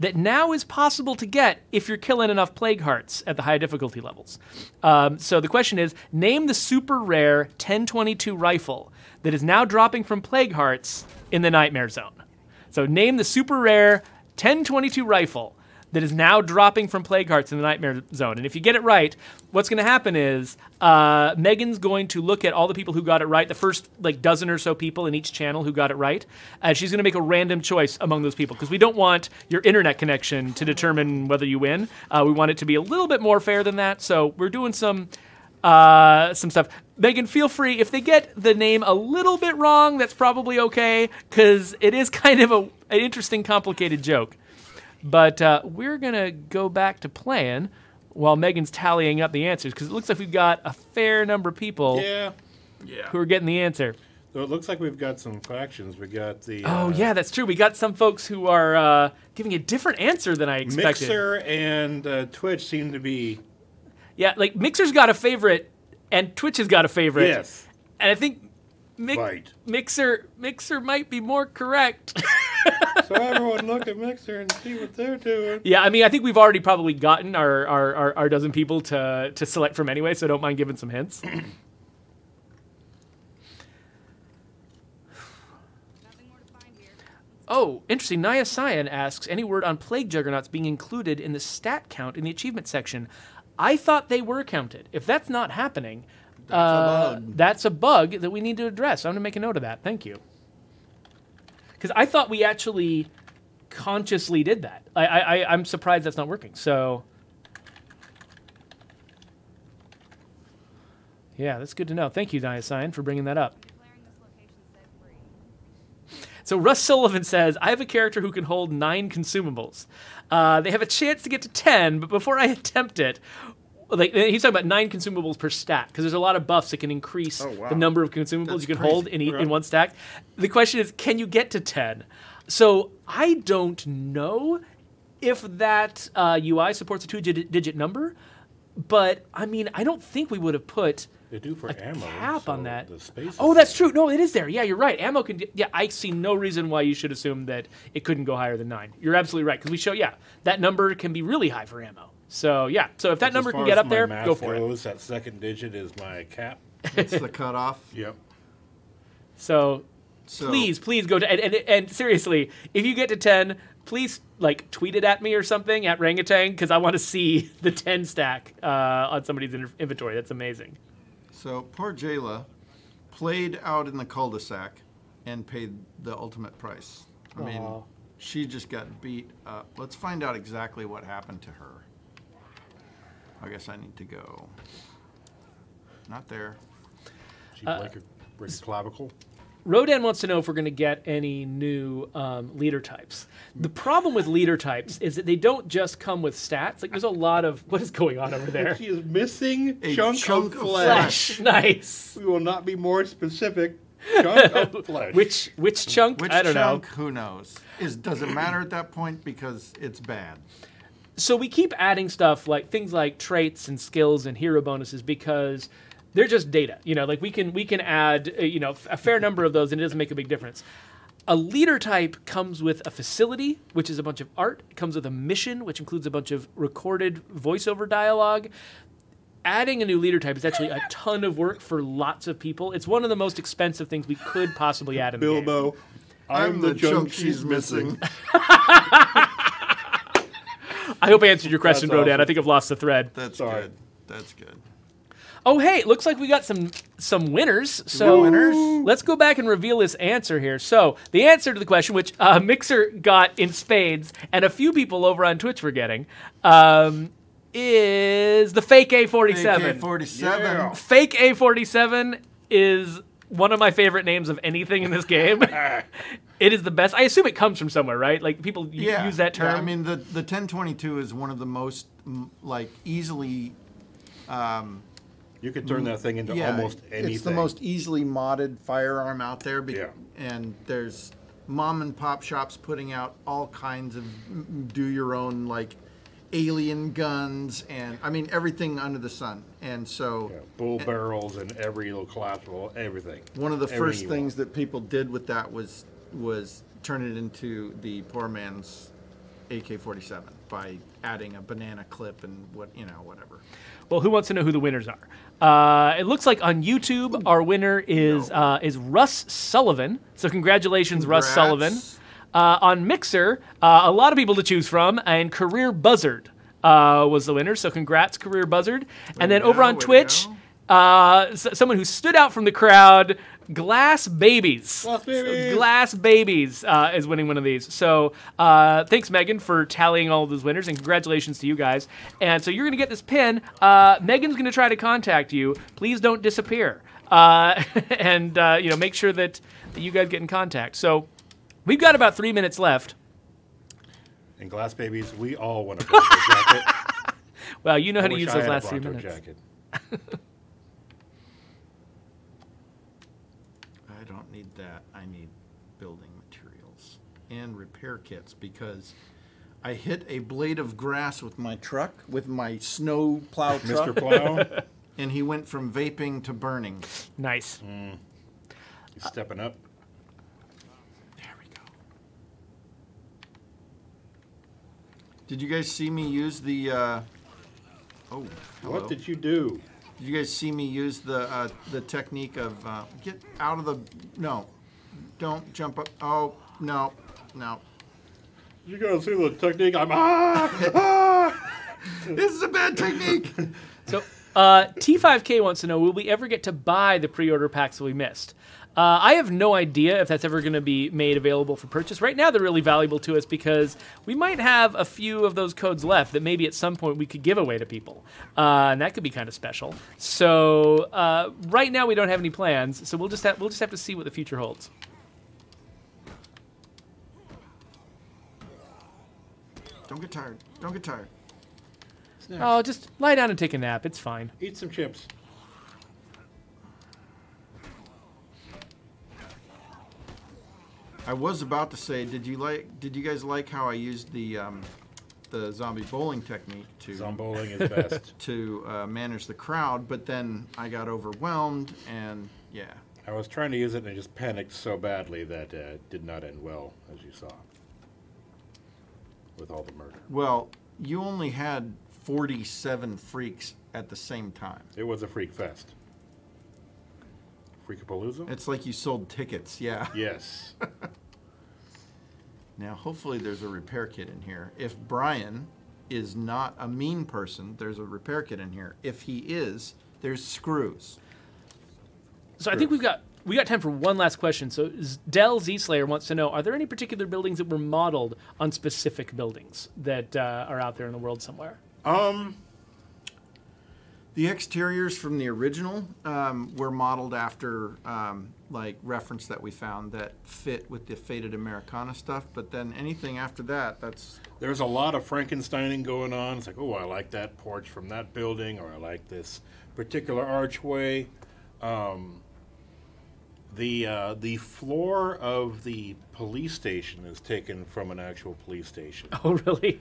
A: that now is possible to get if you're killing enough plague hearts at the high difficulty levels. So the question is, name the super rare 1022 rifle that is now dropping from plague hearts in the Nightmare Zone. So name the super rare 1022 rifle that is now dropping from plague hearts in the Nightmare Zone. And if you get it right, what's going to happen is Megan's going to look at all the people who got it right, the first like dozen or so people in each channel who got it right, and she's going to make a random choice among those people, because we don't want your internet connection to determine whether you win. We want it to be a little bit more fair than that, so we're doing some stuff. Megan, feel free, if they get the name a little bit wrong, that's probably okay, because it is kind of an interesting, complicated joke. But we're going to go back to playing while Megan's tallying up the answers, because it looks like we've got a fair number of people who are getting the answer.
B: So it looks like we've got some factions. We got the...
A: oh, yeah, that's true. We got some folks who are giving a different answer than I expected.
B: Mixer and Twitch seem to be...
A: Yeah, like Mixer's got a favorite and Twitch has got a favorite.
B: Yes.
A: And I think
B: Right.
A: Mixer might be more correct.
B: So everyone look at Mixer and see what they're doing.
A: Yeah, I mean, I think we've already probably gotten our dozen people to select from anyway, so don't mind giving some hints. Oh, interesting. Naya Cyan asks, any word on Plague Juggernauts being included in the stat count in the achievement section? I thought they were counted. If that's not happening, that's a bug that we need to address. I'm going to make a note of that. Thank you. Because I thought we actually consciously did that. I'm surprised that's not working. So, yeah, that's good to know. Thank you, Naya Cyan, for bringing that up. So Russ Sullivan says, I have a character who can hold 9 consumables. They have a chance to get to 10, but before I attempt it, like he's talking about 9 consumables per stack, because there's a lot of buffs that can increase the number of consumables you can hold in one stack. The question is, can you get to 10? So I don't know if that UI supports a 2-digit number, but I mean, I don't think we would have put...
B: They do for ammo.
A: Cap on that.
B: Oh,
A: that's true. No, it is there. Yeah, you're right. Ammo can. Yeah, I see no reason why you should assume that it couldn't go higher than 9. You're absolutely right, because we show. Yeah, that number can be really high for ammo. So yeah. So if that number can get up there, go for it.
B: That second digit is my cap.
C: It's the cutoff.
B: Yep.
A: So please go to and seriously, if you get to 10, please like tweet it at me or something at Rangatang, because I want to see the 10 stack on somebody's inventory. That's amazing.
C: So poor Jayla played out in the cul-de-sac and paid the ultimate price. I mean, she just got beat up. Let's find out exactly what happened to her. I guess I need to go. Not there.
B: She break a clavicle.
A: Rodan wants to know if we're going to get any new leader types. The problem with leader types is that they don't just come with stats. Like, there's a lot of... What is going on over there?
B: She is missing
C: a
B: chunk of flesh.
A: Nice.
B: We will not be more specific. Chunk of flesh.
A: Which chunk?
C: Which
A: I don't know.
C: Who knows? Does it matter at that point because it's bad?
A: So we keep adding stuff like things like traits and skills and hero bonuses because They're just data. Like we can add a fair number of those, and it doesn't make a big difference. A leader type comes with a facility, which is a bunch of art. It comes with a mission, which includes a bunch of recorded voiceover dialogue. Adding a new leader type is actually a ton of work for lots of people. It's one of the most expensive things we could possibly add in the game.
B: Bilbo, I'm the chunk she's missing.
A: I hope I answered your question,
B: That's
A: Rodan.
B: awesome.
A: I think I've lost the thread.
C: That's
B: Sorry.
C: good. That's good.
A: Oh, hey, it looks like we got some winners. So
C: winners?
A: let's go back and reveal this answer here. So the answer to the question, which Mixer got in spades, and a few people over on Twitch were getting, is the fake A47.
C: AK-47.
B: Yeah.
A: Fake A47 is one of my favorite names of anything in this game. It is the best. I assume it comes from somewhere, right? Like people use that term.
C: Yeah, I mean, the 1022 is one of the most easily.
B: You could turn that thing into almost anything.
C: It's the most easily modded firearm out there.
B: Yeah.
C: And there's mom and pop shops putting out all kinds of do your own alien guns and I mean everything under the sun. And so
B: bull barrels and every little collapsible, everything.
C: one of the
B: Everything
C: first
B: you
C: things
B: want.
C: that people did with that was turn it into the poor man's AK-47 by adding a banana clip and whatever.
A: Well, who wants to know who the winners are? It looks like on YouTube, our winner is Russ Sullivan. So congratulations, Russ Sullivan. On Mixer, a lot of people to choose from, and Career Buzzard was the winner. So congrats, Career Buzzard. And then over on Twitch, someone who stood out from the crowd, Glass Babies. Glass Babies is winning one of these. So thanks, Megan, for tallying all of those winners, and congratulations to you guys. And so you're going to get this pin. Megan's going to try to contact you. Please don't disappear. And make sure that you guys get in contact. So we've got about 3 minutes left.
B: And Glass Babies, we all want a Bronco jacket.
A: Well, you know how to
B: wish
A: use
B: I
A: those
B: had a
A: last 3
B: Bronco
A: minutes.
B: jacket.
C: I don't need that. I need building materials and repair kits because I hit a blade of grass with my truck, with my snow plow truck.
B: Mr. Plow,
C: And he went from vaping to burning.
A: Nice.
B: he's stepping up.
C: There we go. Did you guys see me use the? Oh, hello.
B: What did you do?
C: Did you guys see me use the technique of get out of the? No, don't jump up. Oh no.
B: You gotta see the technique. I'm
C: This is a bad technique.
A: So T5K wants to know, will we ever get to buy the pre-order packs that we missed? I have no idea if that's ever going to be made available for purchase. Right now, they're really valuable to us because we might have a few of those codes left that maybe at some point we could give away to people. And that could be kind of special. So right now, we don't have any plans. So we'll just have to see what the future holds.
C: Don't get tired. Don't get tired.
A: Oh, just lie down and take a nap. It's fine.
B: Eat some chips.
C: I was about to say, did you guys like how I used the zombie bowling technique to
B: Zomboling is best.
C: to manage the crowd, but then I got overwhelmed and yeah.
B: I was trying to use it and I just panicked so badly that it did not end well, as you saw, with all the murder.
C: Well, you only had 47 freaks at the same time.
B: It was a freak fest. Freakapalooza?
C: It's like you sold tickets, yeah.
B: Yes.
C: Now, hopefully there's a repair kit in here. If Brian is not a mean person, there's a repair kit in here. If he is, there's screws.
A: So I think we got time for one last question. So Dell Z Slayer wants to know, are there any particular buildings that were modeled on specific buildings that are out there in the world somewhere?
C: The exteriors from the original were modeled after like reference that we found that fit with the faded Americana stuff. But then anything after that, that's...
B: There's a lot of Frankensteining going on. It's like, oh, I like that porch from that building, or I like this particular archway. The floor of the police station is taken from an actual police station.
A: Oh, really?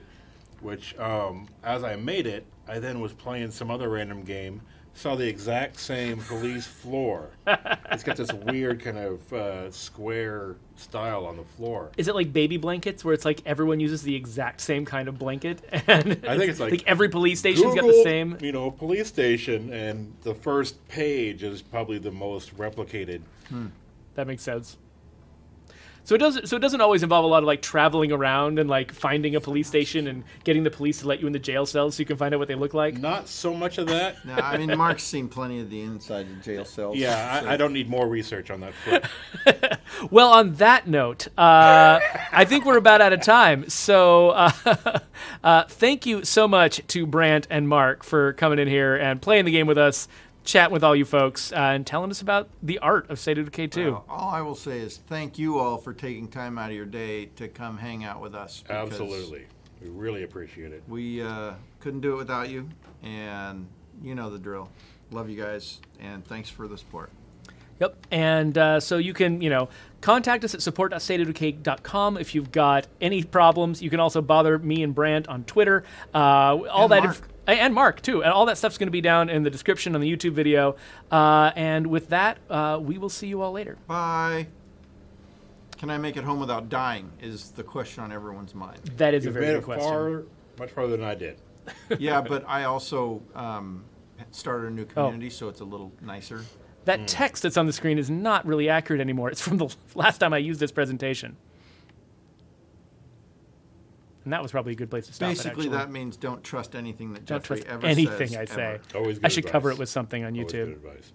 B: Which, as I made it, I then was playing some other random game, saw the exact same police floor. It's got this weird kind of square style on the floor.
A: Is it like baby blankets where it's like everyone uses the exact same kind of blanket? And
B: I think it's like
A: every police station's
B: Google,
A: got the same.
B: Police station, and the first page is probably the most replicated.
A: That makes sense. So it doesn't always involve a lot of like traveling around and like finding a police station and getting the police to let you in the jail cells so you can find out what they look like.
B: Not so much of that.
C: No, I mean, Mark's seen plenty of the inside of jail cells.
B: Yeah,
C: so.
B: I don't need more research on that front.
A: Well, on that note, I think we're about out of time. So thank you so much to Brant and Mark for coming in here and playing the game with us, chatting with all you folks, and telling us about the art of State of Decay 2.
C: Well, all I will say is thank you all for taking time out of your day to come hang out with us.
B: Absolutely. We really appreciate it.
C: We couldn't do it without you, and you know the drill. Love you guys, and thanks for the support.
A: Yep. And so you can, contact us at support.stateofdecay.com if you've got any problems. You can also bother me and Brant on Twitter. And Mark, too. And all that stuff's going to be down in the description on the YouTube video. And with that, we will see you all later.
C: Bye. Can I make it home without dying is the question on everyone's mind.
A: That is
B: You've
A: a very
B: made
A: good
B: it
A: question.
B: much farther than I did.
C: Yeah, but I also started a new community, so it's a little nicer.
A: That text that's on the screen is not really accurate anymore. It's from the last time I used this presentation. And that was probably a good place to stop.
C: Basically, that means don't trust anything that
A: Don't
C: Jeffrey
A: trust
C: ever
A: anything
C: says.
A: I say.
C: Ever.
B: Always good
A: I should
B: advice.
A: cover it with something on
B: Always
A: YouTube.
B: good advice.